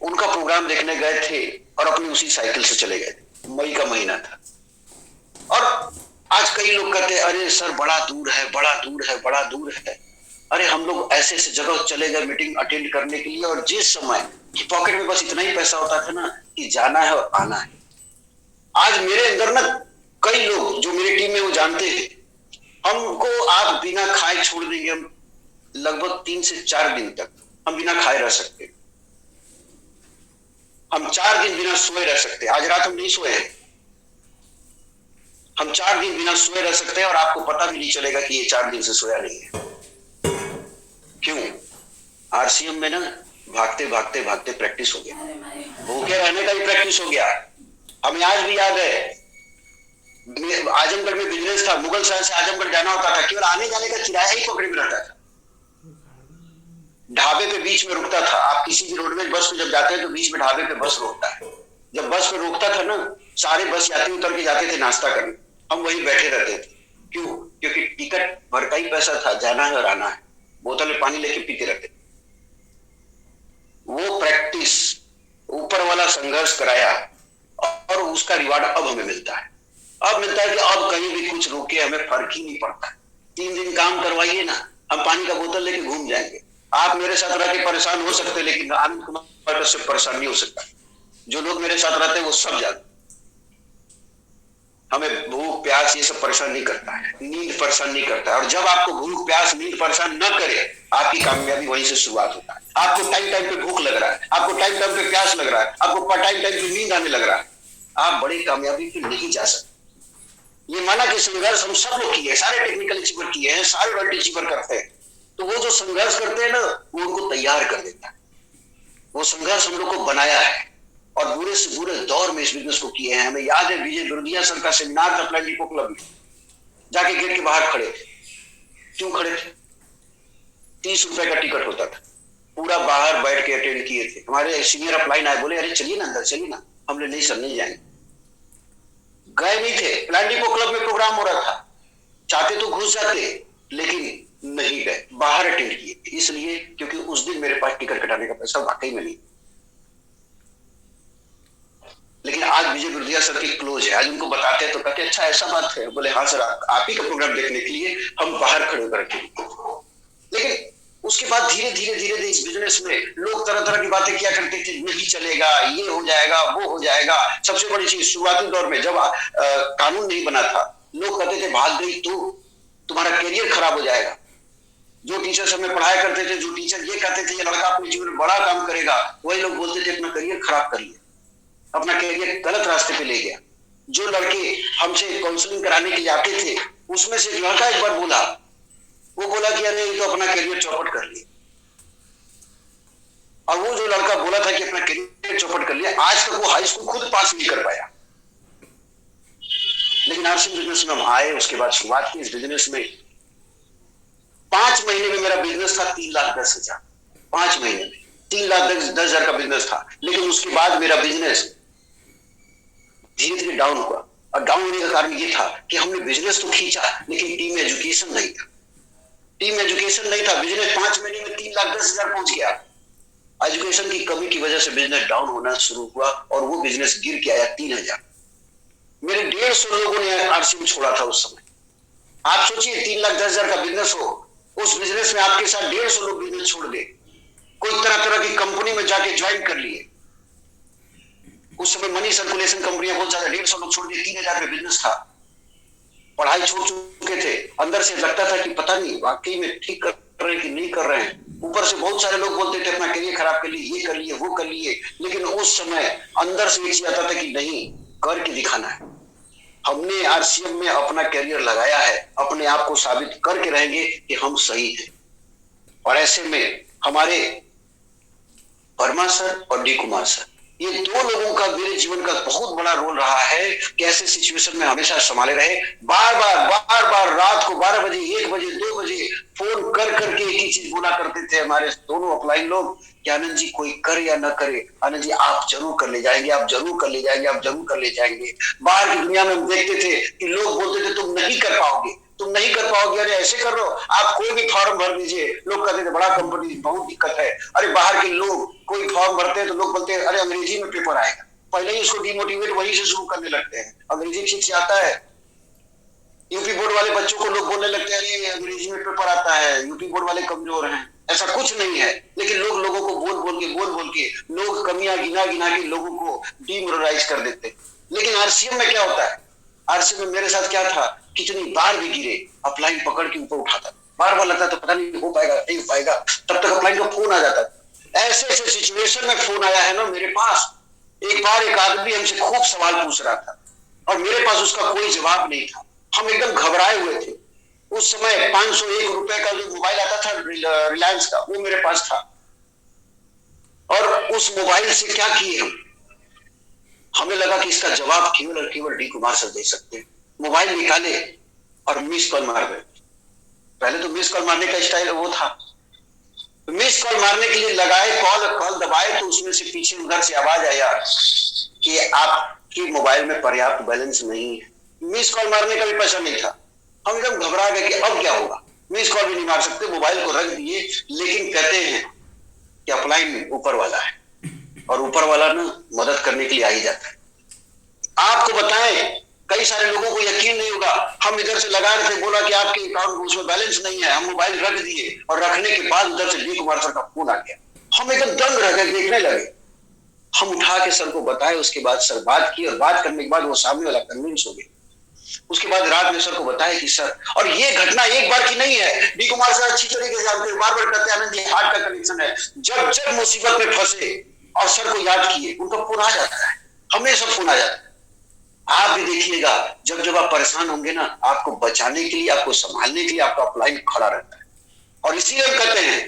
उनका प्रोग्राम देखने गए थे और अपनी उसी साइकिल से चले गए थे। मई का महीना था। और आज कई लोग कहते हैं अरे सर बड़ा दूर है, बड़ा दूर है, बड़ा दूर है। अरे हम लोग ऐसे ऐसे जगह चले गए मीटिंग अटेंड करने के लिए, और जिस समय कि पॉकेट में बस इतना ही पैसा होता था ना कि जाना है और आना है। आज मेरे अंदर ना कई लोग जो मेरी टीम में वो जानते हैं, हमको आप बिना खाए छोड़ देंगे, हम लगभग 3 से 4 दिन तक हम बिना खाए रह सकते, हम 4 दिन बिना सोए रह सकते। आज रात हम नहीं सोए हैं, हम 4 दिन बिना सोए रह सकते हैं और आपको पता भी नहीं चलेगा कि ये 4 दिन से सोया नहीं है। क्यों? आरसीएम में ना भागते भागते भागते प्रैक्टिस हो गया, भूखे रहने का भी प्रैक्टिस हो गया। हमें आज भी याद है आजमगढ़ में बिजनेस था, मुगल शहर से आजमगढ़ जाना होता था, केवल आने जाने का किराया ही पकड़े में रहता था। ढाबे पे बीच में रुकता था। आप किसी भी रोडवेज बस पे जब जाते हैं तो बीच में ढाबे पे बस रोकता है। जब बस पे रोकता था ना, सारे बस यात्री उतर के जाते थे नाश्ता करने, हम वहीं बैठे रहते थे। क्यों? क्योंकि टिकट भर का ही पैसा था, जाना है और आना है। बोतल में पानी लेके पीते रहते। वो प्रैक्टिस, ऊपर वाला संघर्ष कराया और उसका रिवार्ड अब हमें मिलता है। अब मिलता है कि अब कहीं भी कुछ रोके हमें फर्क ही नहीं पड़ता। 3 दिन काम करवाइए ना, हम पानी का बोतल लेके घूम जाएंगे। आप मेरे साथ रह के परेशान हो सकते, लेकिन आनंद कुमार से परेशान नहीं हो सकता। जो लोग मेरे साथ रहते हैं वो सब जानते। हमें भूख प्यास ये सब परेशान नहीं करता है, नींद परेशान नहीं करता है। और जब आपको भूख प्यास नींद परेशान न करे, आपकी कामयाबी वहीं से शुरुआत होता है। आपको टाइम टाइम पे भूख लग रहा है, आपको टाइम टाइम पे प्यास लग रहा है, आपको टाइम टाइम पे नींद आने लग रहा है, आप बड़ी कामयाबी पे नहीं जा सकते। ये माना कि संघर्ष हम सब लोग किए, सारे टेक्निकल अचीवर किए हैं, सारे वर्ल्ड अचीवर करते हैं। तो वो जो संघर्ष करते हैं ना, वो उनको तैयार कर देता है। वो संघर्ष हम लोग को बनाया है और बुरे से बुरे दौर में इस बिजनेस को किए हैं। हमें याद है विजय बिरुदिया सर का सेमिनार था प्लान डिपो क्लब में, जाके गेट के बाहर खड़े थे। क्यों खड़े थे? 30 रुपए का टिकट होता था, पूरा बाहर बैठ के अटेंड किए थे। हमारे सीनियर अपलाइन आए, बोले अरे चलिए ना अंदर, चलिए ना। हमने नहीं सर नहीं जाएंगे। गए नहीं थे। प्लान डिपो क्लब में प्रोग्राम हो रहा था, चाहते तो घुस जाते, लेकिन नहीं गए, बाहर अटेंड किए। इसलिए क्योंकि उस दिन मेरे पास टिकट कटाने का पैसा वाकई में नहीं। लेकिन आज विजय बिरुदिया सर की क्लोज है, आज उनको बताते हैं तो कहते हैं अच्छा ऐसा बात है। बोले हाँ सर, आप ही का प्रोग्राम देखने के लिए हम बाहर खड़े होकर के। लेकिन उसके बाद धीरे धीरे धीरे धीरे इस बिजनेस में लोग तरह तरह की बातें किया करते थे, नहीं चलेगा, ये हो जाएगा, वो हो जाएगा। सबसे बड़ी चीज शुरुआती दौर में जब कानून नहीं बना था, लोग कहते थे भाग गई तो तुम्हारा करियर खराब हो जाएगा। जो टीचर्स हमें पढ़ाया करते थे, जो टीचर ये कहते थे ये लड़का अपने जीवन में बड़ा काम करेगा, वही लोग बोलते थे अपना करियर खराब कर लिया, अपना करियर गलत रास्ते पे ले गया। जो लड़के हमसे काउंसलिंग कराने के लिए आते थे, उसमें से एक लड़का एक बार बोला, वो बोला कि अरे ये तो अपना करियर चौपट कर लिया। और वो जो लड़का बोला था कि अपना करियर चौपट कर लिया, आज तक वो हाई स्कूल खुद पास नहीं कर पाया। लेकिन आरसीएम बिजनेस में हम आए, उसके बाद शुरुआत की इस बिजनेस में। 5 महीने में मेरा बिजनेस था 3,10,000। 5 महीने में 3,10,000 का बिजनेस था। लेकिन उसके बाद मेरा बिजनेस धीरे धीरे डाउन हुआ, और डाउन होने का कारण ये था कि हमने बिजनेस तो खींचा, लेकिन टीम एजुकेशन नहीं था। टीम एजुकेशन नहीं था। बिजनेस 5 महीने में 3,10,000 पहुंच गया। एजुकेशन की कमी की वजह से बिजनेस डाउन होना शुरू हुआ, और वो बिजनेस गिर के आया 3,000। मेरे 150 लोगों ने आरसीएम छोड़ा था उस समय। आप सोचिए 3,10,000 का बिजनेस हो, उस बिजनेस में आपके साथ 150 लोग बिजनेस छोड़ दे, कोई तरह तरह की कंपनी में जाके ज्वाइन कर लिए। उस समय मनी सर्कुलेशन कंपनियां बहुत ज्यादा, 150 लोग छोड़ दिए, 3,000 में बिजनेस था। पढ़ाई छोड़ चुके थे, अंदर से लगता था कि पता नहीं वाकई में ठीक कर रहे हैं कि नहीं कर रहे हैं। ऊपर से बहुत सारे लोग बोलते थे अपना करियर खराब कर लिए, ये कर लिए, वो कर लिए। लेकिन उस समय अंदर से एक चीज आता था कि नहीं, करके दिखाना है। हमने आरसीएम में अपना करियर लगाया है, अपने आप को साबित करके रहेंगे कि हम सही हैं। और ऐसे में हमारे वर्मा सर और डी कुमार सर, ये 2 लोगों का मेरे जीवन का बहुत बड़ा रोल रहा है कि ऐसे सिचुएशन में हमेशा संभाले रहे। बार बार रात को 12 बजे, 1 बजे, 2 बजे फोन कर करके एक ही चीज बोला करते थे हमारे दोनों अपलाइन लोग कि आनंद जी कोई करे या ना करे, आनंद जी आप जरूर कर ले जाएंगे, आप जरूर कर ले जाएंगे, आप जरूर कर ले जाएंगे। बाहर की दुनिया में हम देखते थे कि लोग बोलते थे तुम नहीं कर पाओगे, तुम नहीं कर पाओगे, अरे ऐसे कर लो, आप कोई भी फॉर्म भर दीजिए। लोग कहते थे बड़ा कंपनी, बहुत दिक्कत है। अरे बाहर के लोग कोई फॉर्म भरते हैं तो लोग बोलते हैं अरे अंग्रेजी में पेपर आएगा, पहले ही उसको डिमोटिवेट वहीं से शुरू करने लगते हैं। अंग्रेजी ठीक से आता है, यूपी बोर्ड वाले बच्चों को लोग बोलने लगते हैं अरे अंग्रेजी में पेपर आता है, यूपी बोर्ड वाले कमजोर हैं। ऐसा कुछ नहीं है, लेकिन लोगों को बोल बोल के लोग कमियां गिना के लोगों को डिमोरलाइज कर देते। लेकिन आरसीएम में क्या होता है, आरसीएम में मेरे साथ क्या था, कितनी बार भी गिरे, अपलाइन पकड़ के ऊपर उठाता, बार बार लगता तो पता नहीं हो पाएगा नहीं हो पाएगा, तब तक अपलाइन का फोन आ जाता। ऐसे सिचुएशन में फोन आया है ना मेरे पास, एक बार एक आदमी हमसे खूब सवाल पूछ रहा था और मेरे पास उसका कोई जवाब नहीं था। हम एकदम घबराए हुए थे। उस समय 501 रुपए का जो मोबाइल आता था रिलायंस का, वो मेरे पास था। और उस मोबाइल से क्या किए हमें लगा कि इसका जवाब केवल और केवल डी कुमार सर दे सकते हैं। मोबाइल निकाले और मिस कॉल मार गए। पहले तो मिस कॉल मारने का स्टाइल वो था, मिस कॉल मारने के लिए लगाए, कॉल दबाए तो उसमें से पीछे उधर से आवाज आया कि आपके मोबाइल में पर्याप्त बैलेंस नहीं है। मिस कॉल मारने का भी पैसा नहीं था। हम एकदम घबरा गए कि अब क्या होगा, मिस कॉल भी नहीं मार सकते, मोबाइल को रख दिए। लेकिन कहते हैं कि अपलाइन ऊपर वाला है और ऊपर वाला ना मदद करने के लिए आ ही जाता है। आपको बताएं, कई सारे लोगों को यकीन नहीं होगा, हम इधर से लगा रहे थे, बोला कि आपके अकाउंट उसमें बैलेंस नहीं है, हम मोबाइल रख दिए और रखने के बाद उधर से डी कुमार सर का फोन आ गया। हम एकदम दंग रह गए, देखने लगे। हम उठा के सर को बताए, उसके बाद सर बात की और बात करने के बाद वो सामने वाला कन्विंस हो गया। उसके बाद रात में सर को बताया कि सर, और ये घटना एक बार की नहीं है, डी कुमार सर अच्छी तरीके से जानते हैं, बार बार कहते हैं आनंद जी हार्ट का कनेक्शन है। जब जब मुसीबत में फंसे और सर को याद किए, उनका फोन आ जाता है, हमेशा फोन आ जाता है। आप भी देखिएगा, जब जब आप परेशान होंगे ना, आपको बचाने के लिए, आपको संभालने के लिए आपका अपलाइन खड़ा रहता है। और इसीलिए हम कहते हैं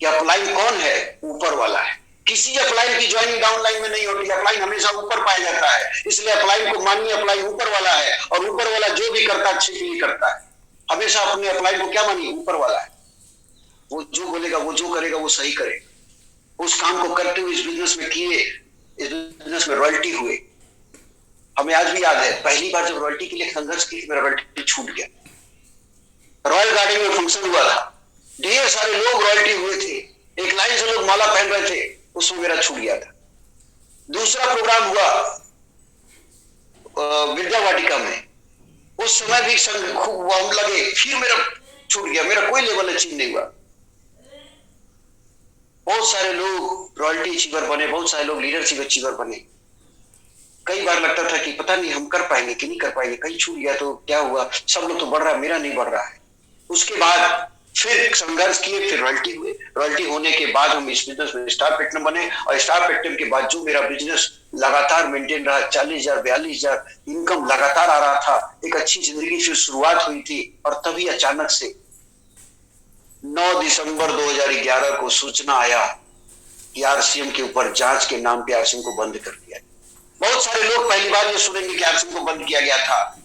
कि अपलाइन कौन है, ऊपर वाला है। किसी अपलाइन की ज्वाइनिंग डाउनलाइन में नहीं होती, अपलाइन हमेशा ऊपर पाया जाता है। इसलिए अपलाइन को मानिए, अपलाइन ऊपर वाला है और ऊपर वाला जो भी करता है अच्छे के लिए करता है। हमेशा अपने अपलाइन को क्या मानिए, ऊपर वाला है। वो जो बोलेगा, वो जो करेगा, वो सही करेगा। उस काम को करते हुए इस बिजनेस में किए, इस बिजनेस में रॉयल्टी हुए। हमें आज भी याद है, पहली बार जब रॉयल्टी के लिए संघर्ष की, मेरा रॉयल्टी छूट गया। रॉयल गार्डन में फंक्शन हुआ था, ढेर सारे लोग रॉयल्टी हुए थे, एक लाइन से लोग माला पहन रहे थे, उसमें मेरा छूट गया था। दूसरा प्रोग्राम हुआ विद्या वाटिका में, उस समय भी संघ खूब हम लगे, फिर मेरा छूट गया, मेरा कोई लेवल अचीव नहीं हुआ। बहुत सारे लोग रॉयल्टी अचीवर बने, बहुत सारे लोग लीडरशिप अचीवर बने। कई बार लगता था कि पता नहीं हम कर पाएंगे कि नहीं कर पाएंगे, कहीं छूट गया तो क्या हुआ, सब लोग तो बढ़ रहा है, मेरा नहीं बढ़ रहा है। उसके बाद फिर संघर्ष किए, फिर रॉयल्टी हुए, रॉयल्टी होने के बाद हम इस बिजनेस में स्टार प्लेटिनम बने, और स्टार प्लेटिनम के बाद जो मेरा बिजनेस लगातार मेंटेन रहा, 40,000 42,000 इनकम लगातार आ रहा था, एक अच्छी जिंदगी की शुरुआत हुई थी। और तभी अचानक से 9 दिसंबर 2011 को सूचना आया कि आरसीएम के ऊपर जांच के नाम पे आरसीएम को बंद कर दिया। बहुत सारे लोग पहली बार ये सुनेंगे कि आरसीएम को बंद किया गया था।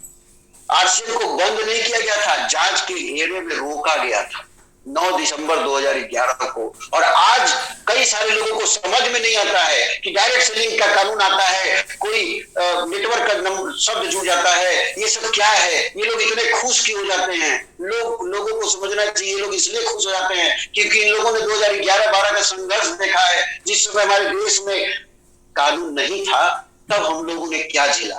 आरसीएम को बंद नहीं किया गया था, जांच के घेरे में रोका गया था 9 दिसंबर 2011 को। और आज कई सारे लोगों को समझ में नहीं आता है कि डायरेक्ट सेलिंग का कानून आता है, कोई नेटवर्क का शब्द जुड़ जाता है, ये सब क्या है, ये लोग इतने खुश क्यों हो जाते हैं। लोगों को समझना चाहिए, ये लोग इसलिए खुश हो जाते हैं क्योंकि इन लोगों ने 2011-12 का संघर्ष देखा है, जिस समय हमारे देश में कानून नहीं था, तब हम लोगों ने क्या झेला,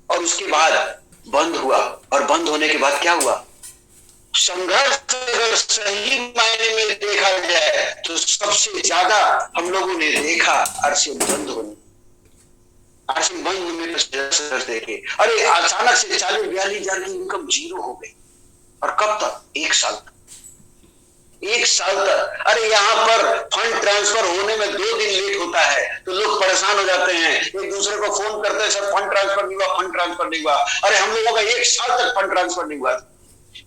और उसके बाद बंद हुआ। और बंद होने के बाद क्या हुआ, संघर्ष अगर सही मायने में देखा जाए तो सबसे ज्यादा हम लोगों ने देखा आरसीएम बंद होने, आरसीएम बंद होने पर संघर्ष देखे। अरे अचानक से 40-42,000 की इनकम जीरो हो गई, और कब तक, 1 साल तक, 1 साल तक। अरे यहाँ पर फंड ट्रांसफर होने में 2 दिन लेट होता है तो लोग परेशान हो जाते हैं, एक दूसरे को फोन करते हैं, सर फंड ट्रांसफर नहीं हुआ, फंड ट्रांसफर नहीं हुआ। अरे हम लोगों का 1 साल तक फंड ट्रांसफर नहीं हुआ।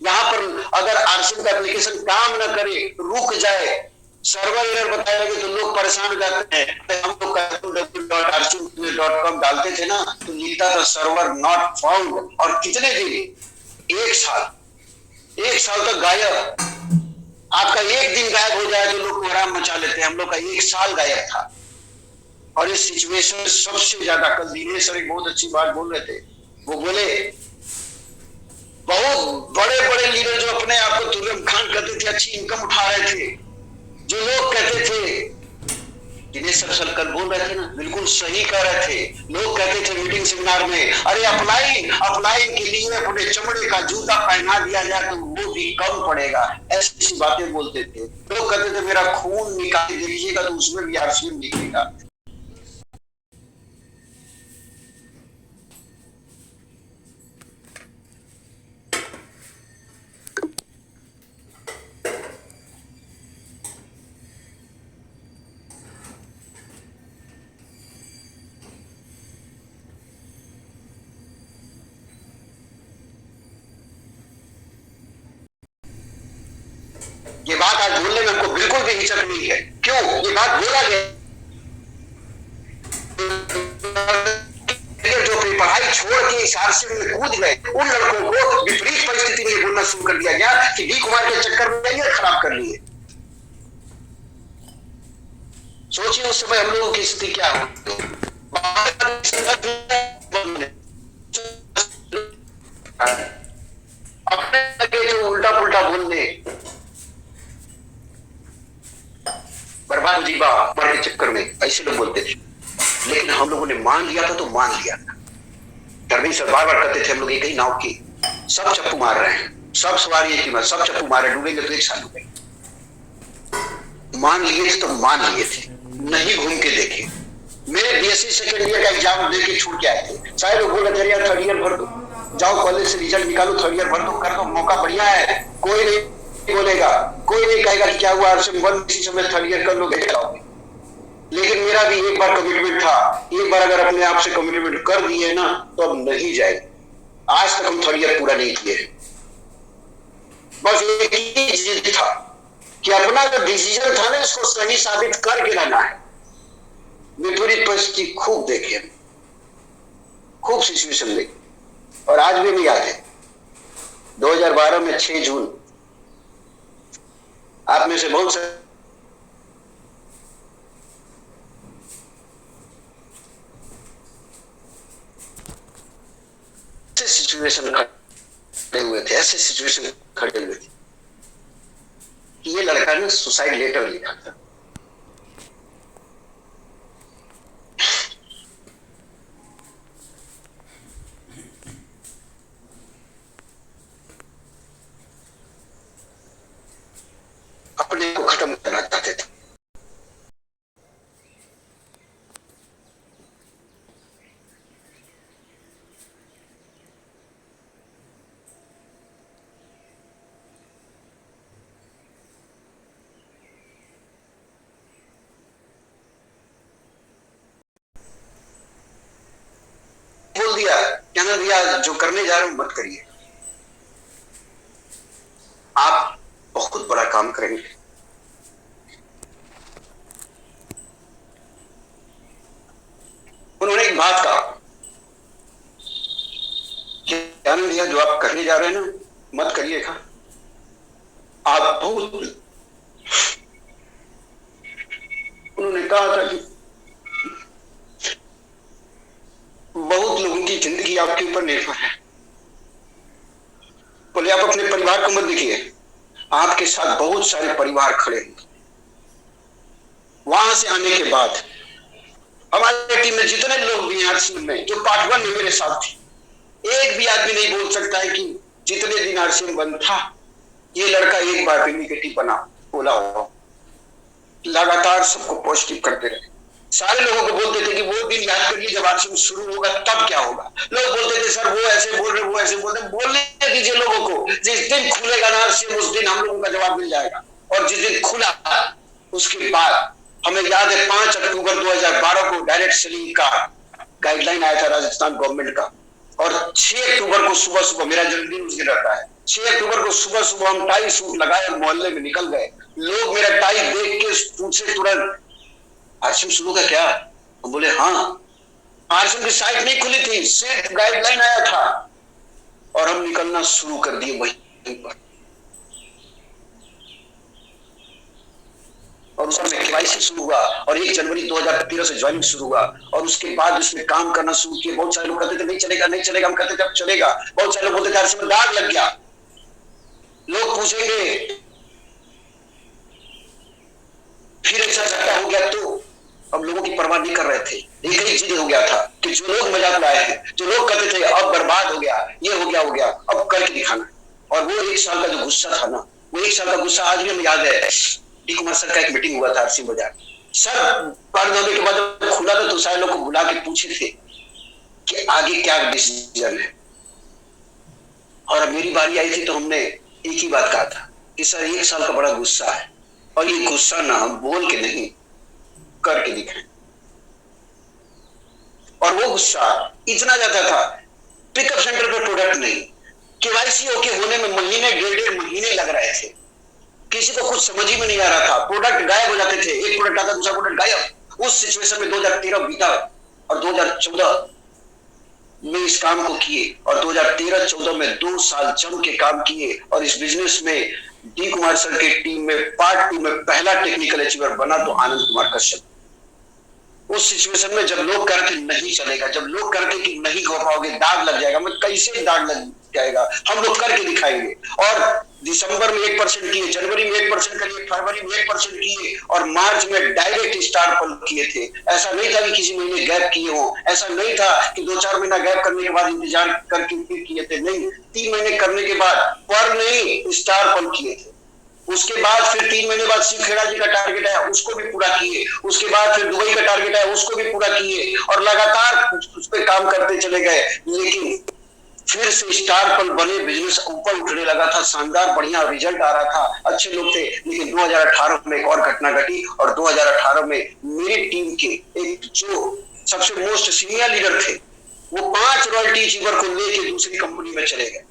यहाँ पर अगर आरसीएम का एप्लीकेशन काम ना करे, रुक जाए, सर्वर एरर बताए लगे तो लोग परेशान हो जाते हैं। हम लोग www.rcm.com डालते थे ना तो लिखता था सर्वर नॉट फाउंड, और कितने दिन, 1 साल, 1 साल तक गायब। आपका एक दिन गायब हो जाए तो लोग कोहराम मचा लेते हैं, हम लोग का 1 साल गायब था। और इस सिचुएशन में सबसे ज्यादा, कल दिनेश सर एक बहुत अच्छी बात बोल रहे थे, वो बोले बहुत बड़े बड़े लीडर जो अपने आप को तुर्रम खान कहते थे, अच्छी इनकम उठा रहे थे, जो लोग कहते थे, दिनेश सर कल बोल रहे थे ना, बिल्कुल सही कह रहे थे। लोग कहते थे मीटिंग सेमिनार में, अरे अपलाइन के लिए अपने चमड़े का जूता पहना दिया जाए तो वो भी कम पड़ेगा, ऐसी बातें बोलते थे। लोग कहते थे मेरा खून निकाल दीजिएगा तो उसमें भी आरसीएम निकलेगा। ये बात आज बोलने में हमको बिल्कुल भी हिचक नहीं है। क्यों ये बात बोला गया, जो पढ़ाई छोड़ के इस आरसीएम में कूद गए उन लड़कों को विपरीत परिस्थिति में बोलना शुरू कर दिया गया कि डी कुमार के चक्कर में करियर खराब कर लिए। सोचिए उस समय हम लोगों की स्थिति क्या हो, अपने लगे जो उल्टा पुल्टा बोलने, बर्बाद जीवा के चक्कर में ऐसे लोग बोलते थे। लेकिन हम लोगों ने मान लिया था तो मान लिया था। धर्मी सर बार बार कहते थे हम लोग एक ही नाव की, सब चप्पू मार रहे हैं, सब सवारी की मत, सब चप्पू मारे, डूबेंगे तो 1 साल डूबेंगे। मान लिए थे तो मान लिए थे, नहीं घूम के देखे। मेरे बीएससी सेकेंड ईयर का एग्जाम देके छूट के आए थे, सारे लोग बोल रहे थे 3rd ईयर भर दो, जाओ कॉलेज से रिजल्ट निकालो, 3rd ईयर भर दो, कर दो, मौका बढ़िया है, कोई नहीं बोलेगा, कोई नहीं कहेगा कि क्या हुआ आरसीएम बंद, इसी समय 3rd ईयर कर लो, देख जाओगे। लेकिन मेरा भी एक बार कमिटमेंट था, एक बार अगर अपने आप से कमिटमेंट कर दिए ना तो अब नहीं जाएगी। आज तक हम 3rd ईयर पूरा नहीं किए, बस एक ही जिद था कि अपना जो डिसीजन था ना इसको सही साबित करके रहना है। विपरीत परिस्थिति खूब देखे, खूब सिचुएशन देखी, और आज भी नहीं याद है 2012 में 6 जून आप में से बहुत से सिचुएशन खड़े हुए थे, ऐसे सिचुएशन खड़े हुए थे कि ये लड़का ने सुसाइड लेटर लिखा था। अपने को खत्म करना चाहते थे। कहना भैया जो करने जा रहे हो मत करिए, आप बहुत बड़ा काम करेंगे। उन्होंने एक बात कहा कि आनंद भैया जो आप करने जा रहे हैं ना मत करिएगा, आप बहुत, उन्होंने कहा था कि बहुत लोगों की जिंदगी आपके ऊपर निर्भर है, बोले आप अपने परिवार को मत देखिए, आपके साथ बहुत सारे परिवार खड़े हैं। वहां से आने के बाद हमारे टीम में जितने लोग भी आरसीएम में जो पार्ट 1 में मेरे साथ थे, एक भी आदमी नहीं बोल सकता है कि जितने दिन आरसीएम बंद था ये लड़का एक बार भी निगेटिव बना बोला हो। लगातार सबको पॉजिटिव करते रहे। सारे लोगों को बोलते थे कि वो दिन याद करिए जब आरसीएम शुरू होगा तब क्या होगा। लोग बोलते थे सर वो ऐसे बोल रहे, वो ऐसे बोल रहे, बोलने दीजिए लोगों को। जिस दिन खुलेगा ना आरसीएम उस दिन हम लोगों का जवाब मिल जाएगा। और जिस दिन खुला उसके बाद हमें याद है 5 अक्टूबर 2012 को डायरेक्ट सेलिंग का गाइडलाइन आया था राजस्थान गवर्नमेंट का, और 6 अक्टूबर को सुबह सुबह, मेरा जन्मदिन उस दिन रहता है, 6 अक्टूबर को सुबह सुबह हम टाई सूट लगाए और मोहल्ले में निकल गए। लोग मेरा टाई देख के पूछे तुरंत आरसीएम शुरू का क्या? हम बोले हाँ। आरसीएम की साइट नहीं खुली थी, सिर्फ गाइडलाइन आया था और हम निकलना शुरू कर दिए वहीं पर। और उसमें केवाईसी शुरू हुआ और 1 जनवरी 2013 से ज्वाइनिंग शुरू हुआ और उसके बाद उसमें काम करना शुरू किया। बहुत सारे लोग कहते थे नहीं चलेगा नहीं चलेगा, हम कहते थे अब चलेगा। बहुत सारे लोग बोलते थे आरसीएम में दाग लग गया। लोग पूछेंगे फिर ऐसा झटका हो गया तो अब लोगों की परवाह नहीं कर रहे थे। एक ही चीज हो गया था कि जो लोग मजाक उड़ाए हैं, जो लोग कहते थे अब बर्बाद हो गया, ये हो गया, अब करके दिखाना। और वो 1 साल का जो गुस्सा था ना, वो 1 साल का गुस्सा आज भी हमें याद है। डी कुमार सर का एक मीटिंग हुआ था आरसीएम बाजार। सर पार्ट होने के बाद जब खुला था तो सारे लोग को बुला के पूछे थे कि आगे क्या डिसीजन है। और अब मेरी बारी आई थी तो हमने एक ही बात कहा था कि सर 1 साल का बड़ा गुस्सा है और ये गुस्सा ना हम बोल के नहीं करके दिखाएं। और वो गुस्सा इतना ज्यादा था, पिकअप सेंटर पर प्रोडक्ट नहीं, केवाईसी होने में महीने 1.5 महीने लग रहे थे। किसी को कुछ समझ ही में नहीं आ रहा था, प्रोडक्ट गायब हो जाते थे, एक प्रोडक्ट आता दूसरा प्रोडक्ट गायब। उस सिचुएशन में 2013 बीता और 2014 में इस काम को किए और 2013-14 में 2 साल जम के काम किए। और इस बिजनेस में डी कुमार सर की टीम में पार्ट 2 में पहला टेक्निकल अचीवर बना तो आनंद कुमार कश्यप। उस सिचुएशन में जब लोग कहते नहीं चलेगा, जब लोग कहते कि नहीं हो पाओगे, दाग लग जाएगा, मैं कैसे दाग लग जाएगा, हम लोग करके दिखाएंगे। और दिसंबर में 1% किए, जनवरी में 1% करिए, फरवरी में 1% किए और मार्च में डायरेक्ट स्टार पल किए थे। ऐसा नहीं था कि किसी महीने गैप किए हो, ऐसा नहीं था कि 2-4 महीना गैप करने के बाद इंतजार करके फिर किए थे, नहीं, 3 महीने करने के बाद पर नहीं स्टार पल किए थे। उसके बाद फिर 3 महीने बाद शिव खेड़ा जी का टारगेट आया, उसको भी पूरा किए। उसके बाद फिर दुबई का टारगेट आया, उसको भी पूरा किए और लगातार उस पर काम करते चले गए। लेकिन फिर से स्टार पल बने, बिजनेस ऊपर उठने लगा था, शानदार बढ़िया रिजल्ट आ रहा था, अच्छे लोग थे। लेकिन 2018 में एक और घटना घटी और 2018 में मेरी टीम के एक जो सबसे मोस्ट सीनियर लीडर थे वो 5 रॉयल्टी अचीवर को लेके दूसरी कंपनी में चले गए।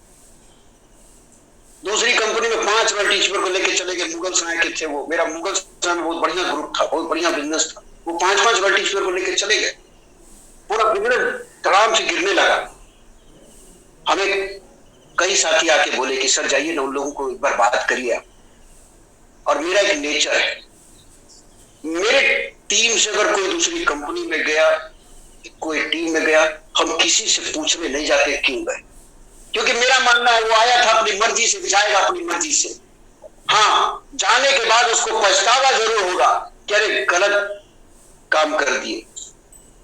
दूसरी कंपनी में 5 रॉयल्टी अचीवर को लेके चले गए। मुगल सराय के थे वो, मेरा मुगल सराय में बहुत बढ़िया ग्रुप था, बहुत बढ़िया बिजनेस था। वो 5-5 रॉयल्टी अचीवर को लेके चले गए। पूरा बिजनेस तड़ाम से गिरने लगा। हमें कई साथी आके बोले कि सर जाइए ना उन लोगों को एक बार बात करिए आप। और मेरा एक नेचर है, मेरे टीम से अगर कोई दूसरी कंपनी में गया, कोई टीम में गया, हम किसी से पूछने नहीं जाते क्यों गए, क्योंकि मेरा मानना है वो आया था अपनी मर्जी से, जाएगा अपनी मर्जी से। हाँ, जाने के बाद उसको पछतावा जरूर होगा कि अरे गलत काम कर दिए।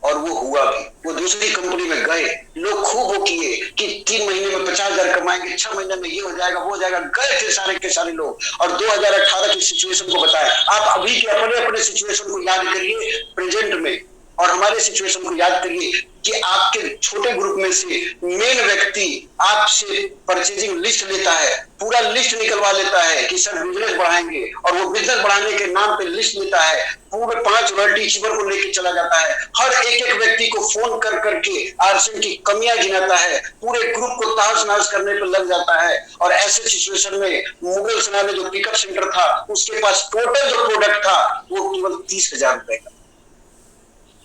और वो हुआ भी। वो दूसरी कंपनी में गए, लोग खूब वो किए कि 3 महीने में 50,000 कमाएंगे, 6 महीने में ये हो जाएगा, वो हो जाएगा। गए थे सारे के सारे लोग और 2018 की सिचुएशन को बताया। आप अभी के अपने अपने सिचुएशन को याद करिए, प्रेजेंट में और हमारे सिचुएशन को याद करिए कि आपके छोटे ग्रुप में से मेन व्यक्ति आपसे परचेजिंग लिस्ट लेता है, पूरा लिस्ट निकलवा लेता है कि सर बिजनेस बढ़ाएंगे, और वो बिजनेस बढ़ाने के नाम पे लिस्ट लेता है, पूरे 5 रॉयल्टी अचीवर को लेके चला जाता है, हर एक व्यक्ति को फोन कर करके आरसीएम की कमियां गिनाता है, पूरे ग्रुप को तहस नहस करने पर लग जाता है। और ऐसे सिचुएशन में मुगल सना में जो पिकअप सेंटर था उसके पास टोटल जो प्रोडक्ट था वो केवल 30,000 रुपए का।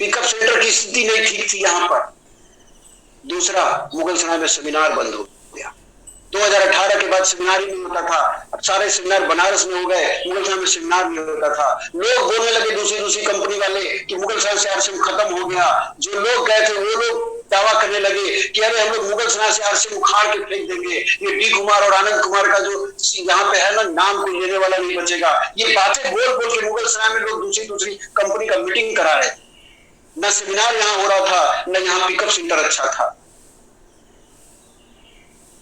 पिकअप सेंटर की स्थिति नहीं ठीक थी यहां पर। दूसरा, मुगल सना में सेमिनार बंद हो गया। 2018 के बाद सेमिनार ही नहीं होता था, अब सारे सेमिनार बनारस में हो गए, मुगल सना में सेमिनार नहीं होता था। लोग बोलने लगे दूसरी कंपनी वाले कि मुगल सना से आरसीएम खत्म हो गया। जो लोग गए थे वो लोग दावा करने लगे कि अरे हम लोग मुगल सना से आरसीएम उखाड़ के फेंक देंगे, ये डी कुमार और आनंद कुमार का जो यहाँ पे है ना, नाम को लेने वाला नहीं बचेगा। ये बातें बोल बोल के मुगल सना में लोग दूसरी कंपनी का मीटिंग करा रहे थे। न सेमिनार यहाँ हो रहा था, न यहाँ पिकअप सेंटर अच्छा था।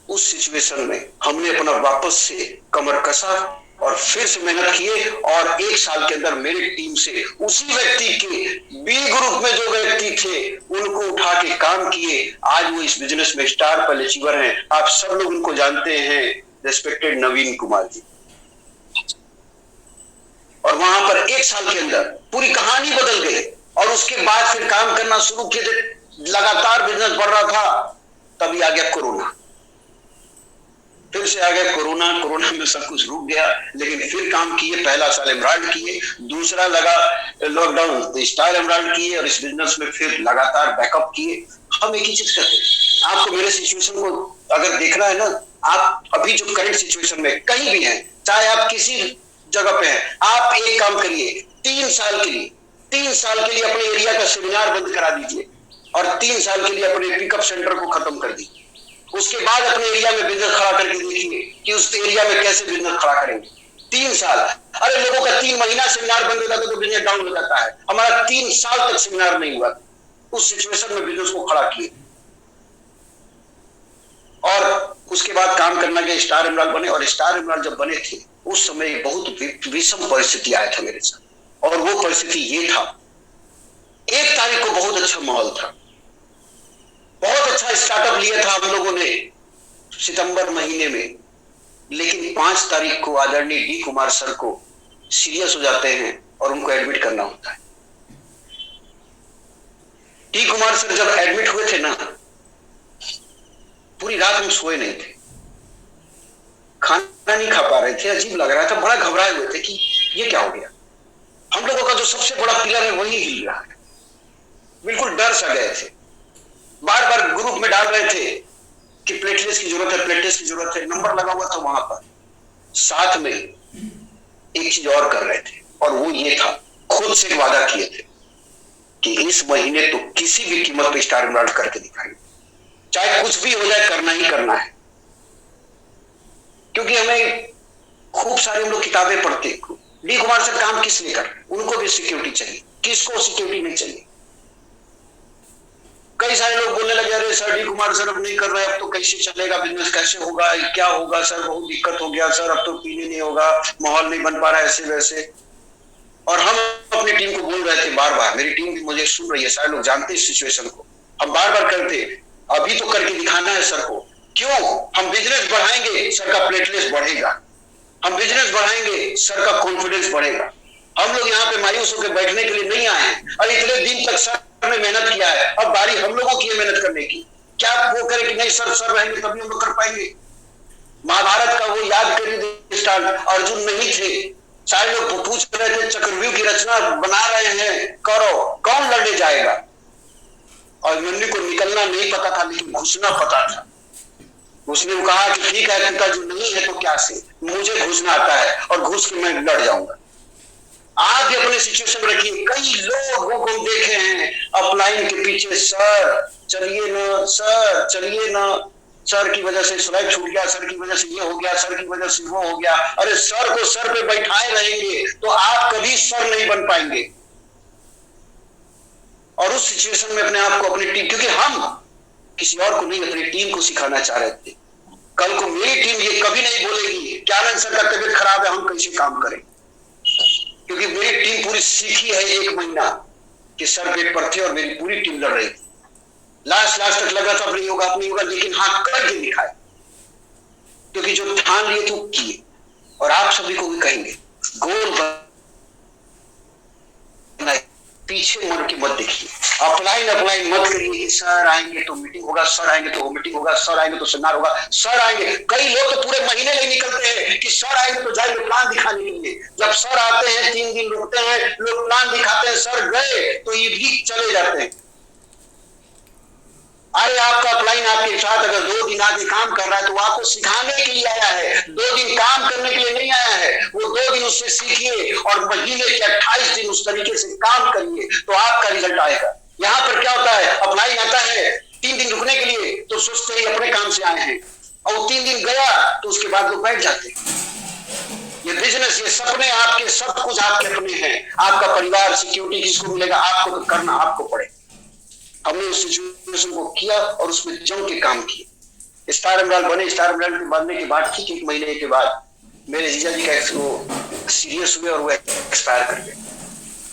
उस सिचुएशन में हमने अपना वापस से कमर कसा और फिर से मेहनत किए, और 1 साल के अंदर मेरी टीम से उसी व्यक्ति के बी ग्रुप में जो व्यक्ति थे उनको उठा के काम किए। आज वो इस बिजनेस में स्टार पहले अचीवर हैं। आप सब लोग उनको जानते हैं, रिस्पेक्टेड नवीन कुमार जी। और वहां पर 1 साल के अंदर पूरी कहानी बदल गई। और उसके बाद फिर काम करना शुरू किए थे, लगातार बिजनेस बढ़ रहा था। तभी आ गया कोरोना, फिर से आ गया कोरोना में सब कुछ रुक गया, लेकिन फिर काम किए। पहला साल एमराल्ड किए, दूसरा लगा लॉकडाउन तो स्टार एमराल्ड किए, और इस बिजनेस में फिर लगातार बैकअप किए। हम एक ही चीज करते हैं। आपको मेरे सिचुएशन को अगर देखना है ना, आप अभी जो करंट सिचुएशन में कहीं भी हैं, चाहे आप किसी जगह पे हैं, आप एक काम करिए, 3 साल के लिए अपने एरिया का सेमिनार बंद करा दीजिए, और 3 साल के लिए अपने पिकअप सेंटर को खत्म कर दीजिए। उसके बाद अपने एरिया में बिजनेस खड़ा करके देखिए कि उस एरिया में कैसे बिजनेस खड़ा करेंगे। 3 साल, अरे लोगों का 3 महीना सेमिनार बंद हो जाता तो बिजनेस डाउन हो जाता है। हमारा 3 साल तक सेमिनार नहीं हुआ। उस सिचुएशन में बिजनेस को खड़ा किए, और उसके बाद काम करना गया, स्टार एमराल्ड बने। और स्टार एमराल्ड जब बने थे उस समय बहुत विषम परिस्थिति आया था मेरे साथ, और वो परिस्थिति ये था, 1 तारीख को बहुत अच्छा माहौल था, बहुत अच्छा स्टार्टअप लिया था हम लोगों ने सितंबर महीने में, लेकिन 5 तारीख को आदरणीय डी कुमार सर को सीरियस हो जाते हैं और उनको एडमिट करना होता है। डी कुमार सर जब एडमिट हुए थे ना, पूरी रात हम सोए नहीं थे, खाना नहीं खा पा रहे थे, अजीब लग रहा था, बड़ा घबराए हुए थे कि ये क्या हो गया। हम लोगों का जो सबसे बड़ा पिलर है वही हिल रहा है, बिल्कुल डर सा गए थे। बार बार ग्रुप में डाल रहे थे कि प्लेटलेट्स की जरूरत है, नंबर लगा हुआ था वहां पर। साथ में एक चीज और कर रहे थे, और वो ये था, खुद से वादा किए थे कि इस महीने तो किसी भी कीमत पे स्टार एमराल्ड करके दिखाएंगे, चाहे कुछ भी हो जाए, करना ही करना है। क्योंकि हमें खूब सारे हम लोग किताबें पढ़ते, डी कुमार सर काम किस लिए कर रहे हैं, उनको भी सिक्योरिटी चाहिए, किसको सिक्योरिटी नहीं चाहिए। कई सारे लोग बोलने लगे, अरे सर डी कुमार सर अब नहीं कर रहे, अब तो कैसे चलेगा बिजनेस, कैसे होगा, क्या होगा सर, बहुत दिक्कत हो गया सर, अब तो पीने नहीं होगा, माहौल नहीं बन पा रहा ऐसे वैसे। और हम अपनी टीम को बोल रहे थे बार बार, मेरी टीम भी मुझे सुन रही है, सारे लोग जानते हैं इस सिचुएशन को, हम बार बार करते, अभी तो करके दिखाना है सर को। क्यों? हम बिजनेस बढ़ाएंगे, सर का प्लेटलेट्स बढ़ेगा, हम बिजनेस बढ़ाएंगे, सर का कॉन्फिडेंस बढ़ेगा। हम लोग यहाँ पे मायूस होकर बैठने के लिए नहीं आए, और इतने दिन तक सर ने मेहनत किया है, अब बारी हम लोगों की है मेहनत करने की। क्या वो करे कि नहीं सर रहेंगे तभी हम लोग कर पाएंगे। महाभारत का वो याद करिए, अर्जुन नहीं थे, सारे लोग पूछ रहे थे चक्रव्यूह की रचना बना रहे हैं, करो, कौन लड़ने जाएगा। और अभिमन्यु को निकलना नहीं पता था, लेकिन घुसना पता था। उसने कहा कि ठीक है पिता जो नहीं है तो क्या से, मुझे घुसना आता है और घुस के मैं लड़ जाऊंगा। आप भी अपने सिचुएशन में रखिए, कई लोगों को देखे हैं अपलाइन के पीछे, सर चलिए ना, सर चलिए ना, सर की वजह से स्लाइड छूट गया, सर की वजह से ये हो गया, सर की वजह से वो हो गया। अरे सर को सर पे बैठाए रहेंगे तो आप कभी सर नहीं बन पाएंगे। और उस सिचुएशन में अपने आप को, अपनी टीम, क्योंकि हम किसी और को नहीं, अपनी टीम को सिखाना चाह रहे थे। कल को मेरी टीम ये कभी नहीं बोलेगी कि आनंद सर का तबीयत खराब है, हम कैसे काम करें, क्योंकि मेरी टीम पूरी सीखी है 1 महीना कि सर बेड पर थे और मेरी पूरी टीम लड़ रही थी। लास्ट तक लगा था अपनी होगा, लेकिन हाँ करके दिखाए, क्योंकि जो ठान लिए थे वो किए। और आप सभी को भी कहेंगे, गोल पीछे मुड़ के मत देखिए, अप्लाई मत करिए कि सर आएंगे तो मीटिंग होगा, सर आएंगे तो मीटिंग होगा, सर आएंगे तो सेमिनार होगा, सर आएंगे। कई लोग तो पूरे महीने नहीं निकलते हैं कि सर आएंगे तो जाएंगे प्लान दिखाने के लिए। जब सर आते हैं 3 दिन रुकते हैं, लोग प्लान दिखाते हैं, सर गए तो ये भी चले जाते हैं। अरे आपका अपलाइन आपके साथ अगर 2 दिन आके काम कर रहा है तो वो आपको सिखाने के लिए आया है, 2 दिन काम करने के लिए नहीं आया है। वो 2 दिन उससे सीखिए और महीने के 28 दिन उस तरीके से काम करिए तो आपका रिजल्ट आएगा। यहाँ पर क्या होता है, अपलाइन आता है 3 दिन रुकने के लिए तो सोचते हैं अपने काम से आए हैं, और 3 दिन गया तो उसके बाद वो बैठ जाते हैं। ये बिजनेस, ये सपने आपके, सब कुछ आपके अपने हैं। आपका परिवार, सिक्योरिटी किसको मिलेगा, आपको तो करना आपको पड़ेगा। हमने उस सिचुएशन को किया और उसमें जम के काम किए। स्टार एमराल्ड बने। स्टार एमराल्ड बनने के बाद ठीक 1 महीने के बाद मेरे जीजा जी का सीरियस हुए और वो एक्सपायर कर गए।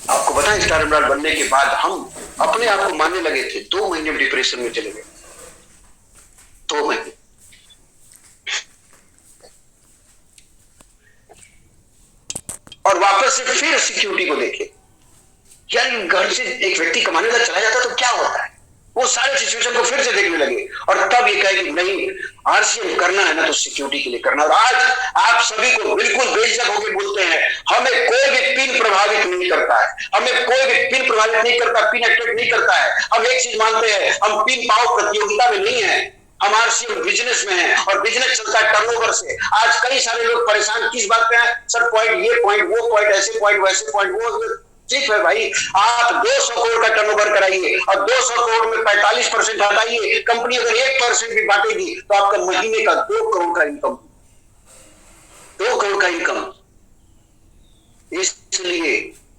आपको बताएं, स्टार एमराल्ड बनने के बाद हम अपने आप को मानने लगे थे, 2 महीने में डिप्रेशन में चले गए। 2 महीने। और वापस से फिर सिक्योरिटी को देखे, यार घर से एक व्यक्ति कमाने का चला जाता तो क्या होता है, वो सारे सिचुएशन को फिर से देखने लगे और तब ये कहे कि नहीं, आरसीएम करना है ना तो सिक्योरिटी के लिए करना। और आज आप सभी को बिल्कुल बेझिझक होकर बोलते हैं, हमें कोई भी पिन प्रभावित नहीं करता है, हमें कोई भी पिन प्रभावित नहीं करता, पिन अट्रैक्ट नहीं करता है। हम एक चीज मानते हैं, हम पिन पाओ प्रतियोगिता में नहीं है, हम आरसीएम बिजनेस में हैं और बिजनेस चलता है टर्नओवर से। आज कई सारे लोग परेशान किस बात पे हैं, सर पॉइंट, ये पॉइंट, वो पॉइंट, ऐसे पॉइंट, वैसे पॉइंट, वो ठीक है भाई, आप 200 करोड़ का टर्नओवर कराइए और 200 करोड़ में 45% हटाइए। कंपनी अगर 1% भी बांटेगी तो आपका महीने का 2 करोड़ का इनकम, 2 करोड़ का इनकम। इसलिए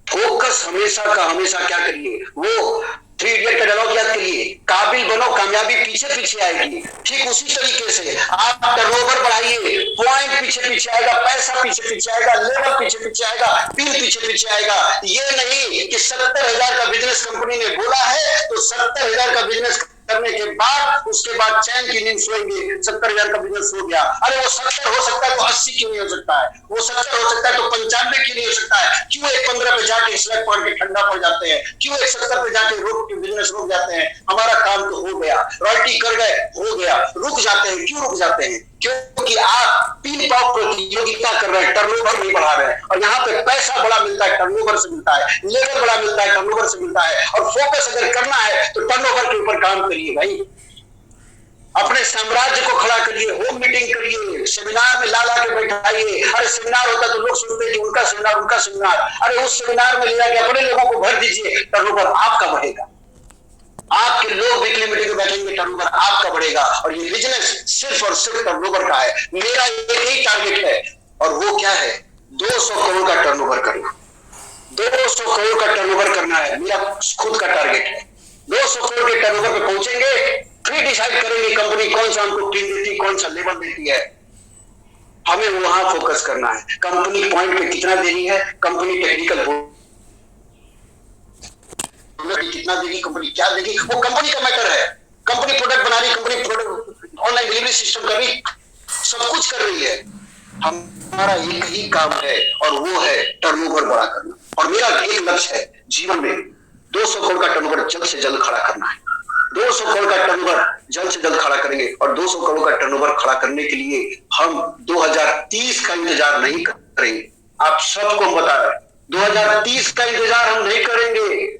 फोकस हमेशा का हमेशा क्या करिए, वो 3 इडियट का डायलॉग याद करिए, काबिल बनो कामयाबी पीछे पीछे आएगी। ठीक उसी तरीके से आप टर्नओवर बढ़ाइए, पॉइंट पीछे पीछे आएगा, पैसा पीछे पीछे आएगा, लेवल पीछे पीछे आएगा, पिन पीछे पीछे आएगा। ये नहीं कि 70,000 का बिजनेस कंपनी ने बोला है तो 70,000 का बिजनेस करने के बाद उसके बाद चैन की नींद सोएंगे, 70,000 का बिजनेस हो गया। अरे वो 70 हो सकता है तो 80 क्यों नहीं हो सकता है, वो 70 हो सकता है तो 95 क्यों नहीं हो सकता है। क्यों एक 15 पे जाके स्लैग पड़ के ठंडा पड़ जाते हैं, क्यों एक 70 पे जाके बिजनेस रुक जाते हैं। हमारा काम तो हो गया, रॉयल्टी कर गए, हो गया, रुक जाते हैं। क्यों रुक जाते हैं, क्योंकि आप पिन पाओ प्रतियोगिता कर रहे हैं, टर्नओवर नहीं बढ़ा रहे हैं। और यहाँ पे पैसा बड़ा मिलता है, टर्नओवर से मिलता है, लेवल बड़ा मिलता है, टर्नओवर से मिलता है। और फोकस अगर करना है तो टर्नओवर के ऊपर काम करिए भाई, अपने साम्राज्य को खड़ा करिए, होम मीटिंग करिए, सेमिनार में ला के बैठाइए। अरे सेमिनार होता तो लोग सुनते कि उनका सेमिनार, अरे उस सेमिनार में ले जाके अपने लोगों को भर दीजिए, टर्नओवर आपका बढ़ेगा। आपके लोग वीकली मीटिंग में बैठेंगे, टर्नओवर आपका बढ़ेगा। और ये बिजनेस सिर्फ और सिर्फ टर्नओवर का है। मेरा एक ही टारगेट है और वो क्या है, 200 करोड़ का टर्नओवर करना। 200 करोड़ का टर्नओवर करना है, मेरा खुद का टारगेट है। 200 करोड़ के टर्नओवर पे पहुंचेंगे, फिर डिसाइड करेंगे कंपनी कौन सा हमको टीम देती है, कौन सा लेवल देती है। हमें वहां फोकस करना है। कंपनी पॉइंट पे कितना दे रही है, कंपनी टेक्निकल कितना देगी, कंपनी क्या देगी, वो कंपनी का मैटर है। कंपनी प्रोडक्ट बना रही, company product online delivery system कर रही, सब कुछ कर रही है। हमारा एक ही काम है और वो है टर्नओवर बड़ा करना। और मेरा एक लक्ष्य है जीवन में, 200 करोड़ का टर्नओवर जल्द से जल्द खड़ा करना है। 200 करोड़ का टर्नओवर जल्द से जल्द खड़ा करेंगे। और 200 करोड़ का टर्नओवर खड़ा करने के लिए हम 2030 का इंतजार नहीं करेंगे। आप सबको हम बता रहे हैं, 2030 का इंतजार हम नहीं करेंगे।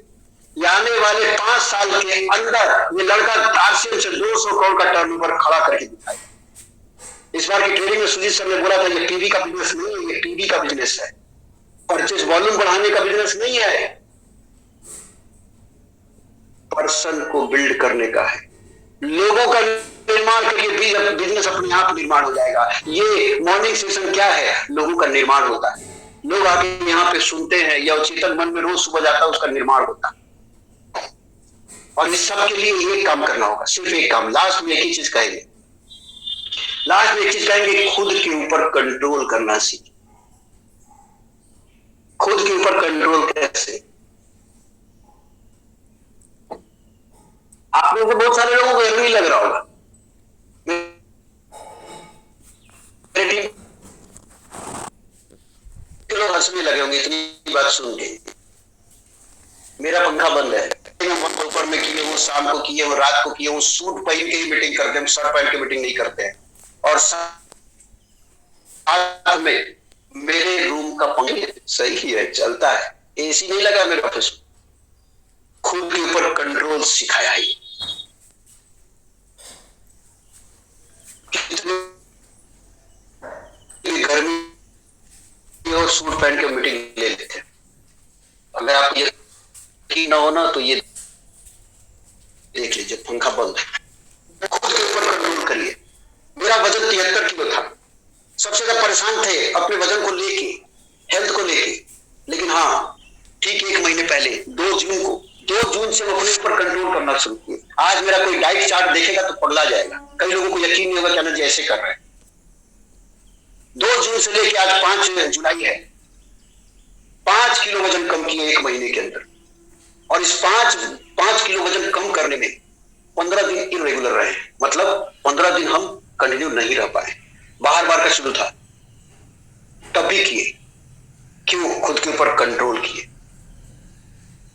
आने वाले 5 साल के अंदर ये लड़का आरसीएम से 200 करोड़ का टर्नओवर खड़ा करके दिखाएगा। इस बार की ट्रेनिंग में सुजीत सर ने बोला था, ये पीवी का बिजनेस नहीं है, ये पीवी का बिजनेस है, परचेज वॉल्यूम बढ़ाने का बिजनेस नहीं है, पर्सन को बिल्ड करने का है। लोगों का निर्माण करिए, बिजनेस अपने आप निर्माण हो जाएगा। ये मॉर्निंग सेशन क्या है, लोगों का निर्माण होता है। लोग आके यहाँ पे सुनते हैं या चेतन मन में रोज सुबह जाता है, उसका निर्माण होता है। और इस सब के लिए एक काम करना होगा, सिर्फ एक काम। लास्ट में एक ही चीज कहेंगे, खुद के ऊपर कंट्रोल करना सीखिए। खुद के ऊपर कंट्रोल कैसे, आप में से बहुत सारे लोगों को नहीं लग रहा होगा, मेरी टीम के लोग हंसने लगे होंगे इतनी बात सुन के। मेरा पंखा बंद है, दोपहर में किए वो, शाम को किए वो, रात को किए वो, सूट पहन के ही मीटिंग करते हैं, शर्ट पहन के मीटिंग नहीं करते हैं। और साथ में मेरे रूम का पंखा सही है, चलता है, एसी नहीं लगा मेरे ऑफिस में। खुद के ऊपर कंट्रोल सिखाया है। गर्मी और सूट पहन के मीटिंग ले लेते हैं। अगर आप ये यकीन ना हो ना तो ये देख लीजिए, पंखा बंद है। खुद के ऊपर कंट्रोल करिए। मेरा वजन 73 किलो था, सबसे ज्यादा परेशान थे अपने वजन को लेके, हेल्थ को लेके। लेकिन हाँ, ठीक 1 महीने पहले 2 जून से हम अपने ऊपर कंट्रोल करना शुरू किए। आज मेरा कोई डाइट चार्ट देखेगा तो पगला जाएगा। कई लोगों को यकीन नहीं होगा कि अनंत जी ऐसे कर रहे हैं। 2 जून से लेके आज 5 जुलाई है, 5 किलो वजन कम किए 1 महीने के अंदर। और इस 5 किलो वजन कम करने में 15 दिन इरेगुलर रहे, मतलब 15 दिन हम कंटिन्यू नहीं रह पाए। बार का शेड्यूल था, तब भी किए। क्यों? खुद के ऊपर कंट्रोल किए।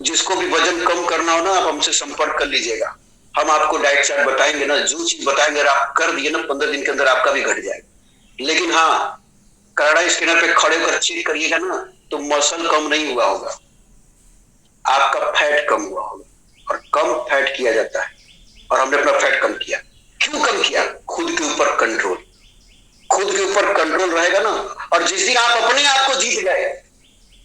जिसको भी वजन कम करना हो ना, आप हमसे संपर्क कर लीजिएगा। हम आपको डाइट चार्ट बताएंगे ना, जो चीज बताएंगे अगर आप कर दिए ना, 15 दिन के अंदर आपका भी घट जाएगा। लेकिन हाँ, कार्डियो स्कैनर पे खड़े होकर चेक करिएगा ना, तो मसल कम नहीं हुआ होगा, आपका फैट कम हुआ होगा। और कम फैट किया जाता है, और हमने अपना फैट कम किया। क्यों कम किया? खुद के ऊपर कंट्रोल। खुद के ऊपर कंट्रोल रहेगा ना, और जिस दिन आप अपने आप को जीत गए,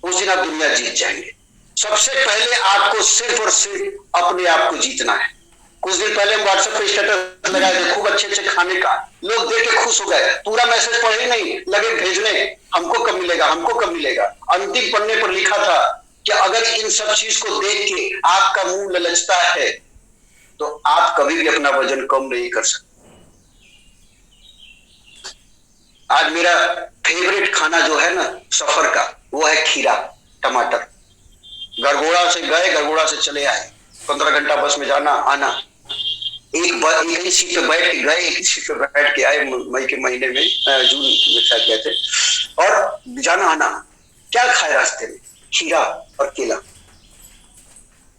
उस दिन आप दुनिया जीत जाएंगे। सबसे पहले आपको सिर्फ और सिर्फ अपने आप को जीतना है। कुछ दिन पहले हम व्हाट्सएप पे स्टेटस लगाए थे खूब अच्छे खाने का, लोग देख के खुश हो गए। पूरा मैसेज पढ़े ही नहीं, लगे भेजने, हमको कब मिलेगा, हमको कब मिलेगा। अंतिम पन्ने पर लिखा था कि अगर इन सब चीज को देख के आपका मुंह ललचता है, तो आप कभी भी अपना वजन कम नहीं कर सकते। आज मेरा फेवरेट खाना जो है ना सफर का, वो है खीरा टमाटर। गरगोड़ा से गए, गरगोड़ा से चले आए, 15 घंटा बस में जाना आना। एक ही सीट पे बैठ के गए, एक ही सीट पे बैठ के आए। मई के महीने में, जून में शायद गए थे, और जाना आना। क्या खाए रास्ते में? खीरा और केला।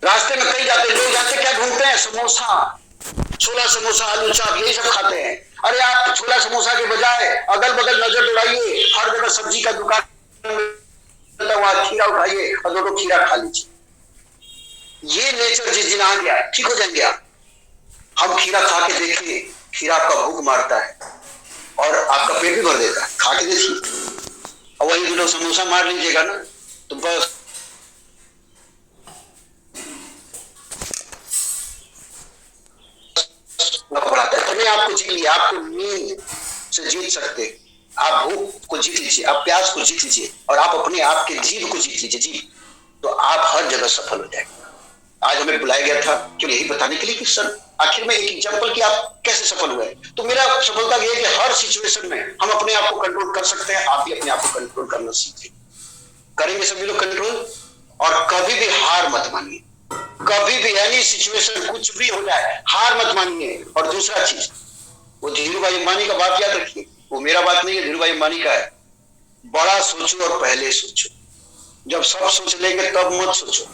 रास्ते में कई जाते लोग जाते क्या ढूंढते हैं? समोसा, छोला समोसा, आलू चाप, यही सब खाते हैं। अरे आप छोला समोसा के बजाय अगल बगल नजर दौड़ाइए, हर जगह सब्जी का दुकान, वहां खीरा उठाइए और 2 खीरा खा लीजिए। ये नेचर जिस दिन आ गया, ठीक हो जाएंगे आप। हम खीरा खा के देखिए, खीरा आपका भूख मारता है और आपका पेट भी भर देता है। खा के देखिए। और वही 2 समोसा मार लीजिएगा ना, तो बस अपने आप को जीत लिया। आपको नींद से जीत सकते, आप भूख को जीत लीजिए, आप प्यास को जीत लीजिए, और आप अपने आप के जीव को जीत लीजिए जी, तो आप हर जगह सफल हो जाएंगे। आज हमें बुलाया गया था क्यों? यही बताने के लिए कि सर आखिर में एक एग्जांपल कि आप कैसे सफल हुए। तो मेरा सफलता यह है कि हर सिचुएशन में हम अपने आप को कंट्रोल कर सकते हैं। आप भी अपने आप को कंट्रोल करना सीखें। करेंगे सभी लोग कंट्रोल। और कभी भी हार मत मानिए, कभी भी एनी सिचुएशन कुछ भी हो जाए, हार मत मानिए। और दूसरा चीज, वो धीरू भाई अंबानी का बात याद रखिए, वो मेरा बात नहीं है, धीरू भाई अंबानी का है। बड़ा सोचो और पहले सोचो। जब सब सोच लेंगे तब मत सोचो,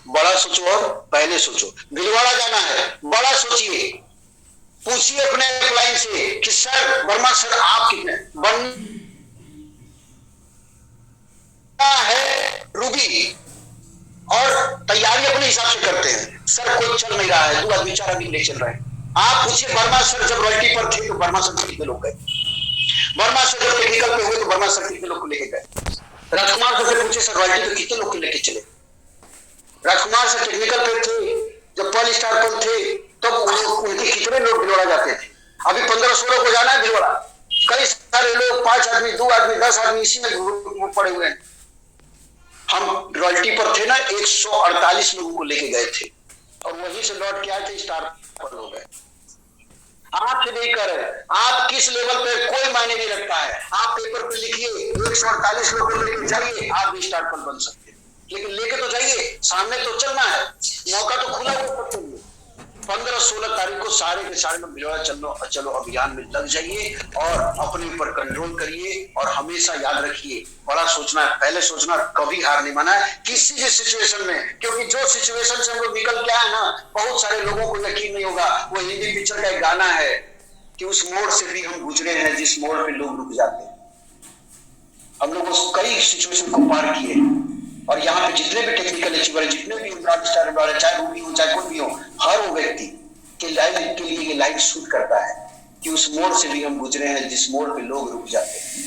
बड़ा सोचो और पहले सोचो। भीलवाड़ा जाना है, बड़ा सोचिए। पूछिए अपने क्लाइंट से कि सर वर्मा सर आप कितने बनना है रूबी, और तैयारी अपने हिसाब से करते हैं। सर कोई चल नहीं रहा है, 2 आदमी 4 आदमी ले चल रहे हैं। आप पूछिए वर्मा सर जब रॉयल्टी पर थे तो वर्मा सर कितने लोग गए? वर्मा सर जब टेक्निकल पे हुए तो वर्मा सर कितने लोग को लेके गए? राजकुमार सर से पूछे सर रॉयल्टी पे कितने लोग को लेके चले? राजकुमार सर टेक्निकल पे थे, जब पॉल स्टार पर थे तब उनके कितने लोग भिलवाड़ा जाते थे? अभी 15-16 को जाना है भिलवाड़ा, कई सारे लोग 5 आदमी 2 आदमी 10 आदमी इसी में पड़े हुए हैं। हम रॉयल्टी पर थे ना, 148 लोगों को लेके गए थे, और वहीं से लौट के आए थे, स्टार पर हो गए। आपसे नहीं कर रहे, आप किस लेवल पे कोई मायने नहीं रखता है। आप पेपर पे लिखिए 148 लोगों को लेके जाइए, आप भी स्टार पर बन सकते हैं। लेकिन लेके तो जाइए, सामने तो चलना है, मौका तो खुला हुआ। 15-16 तारीख को सारे के सारे लोग भिलवाड़ा चलो अभियान में लग जाइए और अपने ऊपर कंट्रोल करिए और हमेशा याद रखिए बड़ा सोचना है, पहले सोचना, कभी हार नहीं माना है किसी भी सिचुएशन में, क्योंकि जो सिचुएशन से हम लोग निकल के आए ना, बहुत सारे लोगों को यकीन नहीं होगा। वो हिंदी पिक्चर का एक गाना है कि उस मोड़ से भी हम गुजरे हैं जिस मोड़ पे लोग रुक जाते हैं। हम लोग उस कई सिचुएशन को पार किए और यहाँ पे जितने भी टेक्निकल अचीवर है, जितने भी स्टार वाले, चाहे रूबी हो चाहे कोई भी हो, हर वो व्यक्ति के लाइन के लिए ये लाइन शूट करता है कि उस मोड़ से भी हम गुजरे हैं जिस मोड़ पे लोग रुक जाते हैं।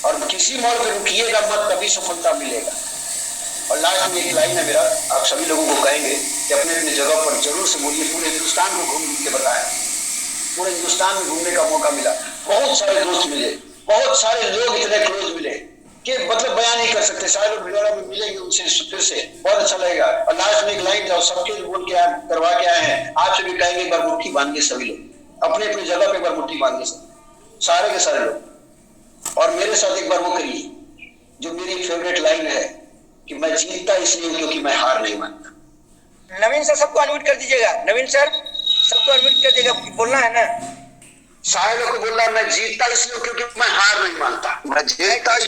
और किसी मोड़ पे रुकिएगा मत, तभी सफलता मिलेगा। और लास्ट में एक लाइन है मेरा, आप सभी लोगों को कहेंगे कि अपने अपने जगह पर जरूर से बोलिए। पूरे हिंदुस्तान को घूम के बताया, पूरे हिंदुस्तान में घूमने का मौका मिला, बहुत सारे दोस्त मिले, बहुत सारे लोग इतने क्लोज मिले कि मतलब बयान नहीं कर सकते। सारे लोग भिलवाड़ा में मिलेंगे, उनसे फिर से बहुत अच्छा लगेगा। और लास्ट में एक लाइन जाओ, सबके बोल के आप करवा के आए हैं, आपसे भी कहेंगे एक बार मुट्ठी बांध के सभी लोग अपने अपनी जगह पे एक बार मुट्ठी बांध के सारे के सारे लोग, और मेरे साथ एक बार वो करिए जो मेरी फेवरेट लाइन है कि मैं जीतता इसलिए हूं क्योंकि मैं हार नहीं मानता। नवीन सर सबको अनम्यूट कर दीजिएगा, नवीन सर सबको अनम्यूट कर दीजिएगा, बोलना है ना। सारे लोग को बोलना, मैं जीतता इसलिए क्योंकि मैं हार नहीं मानता। मैं जीतता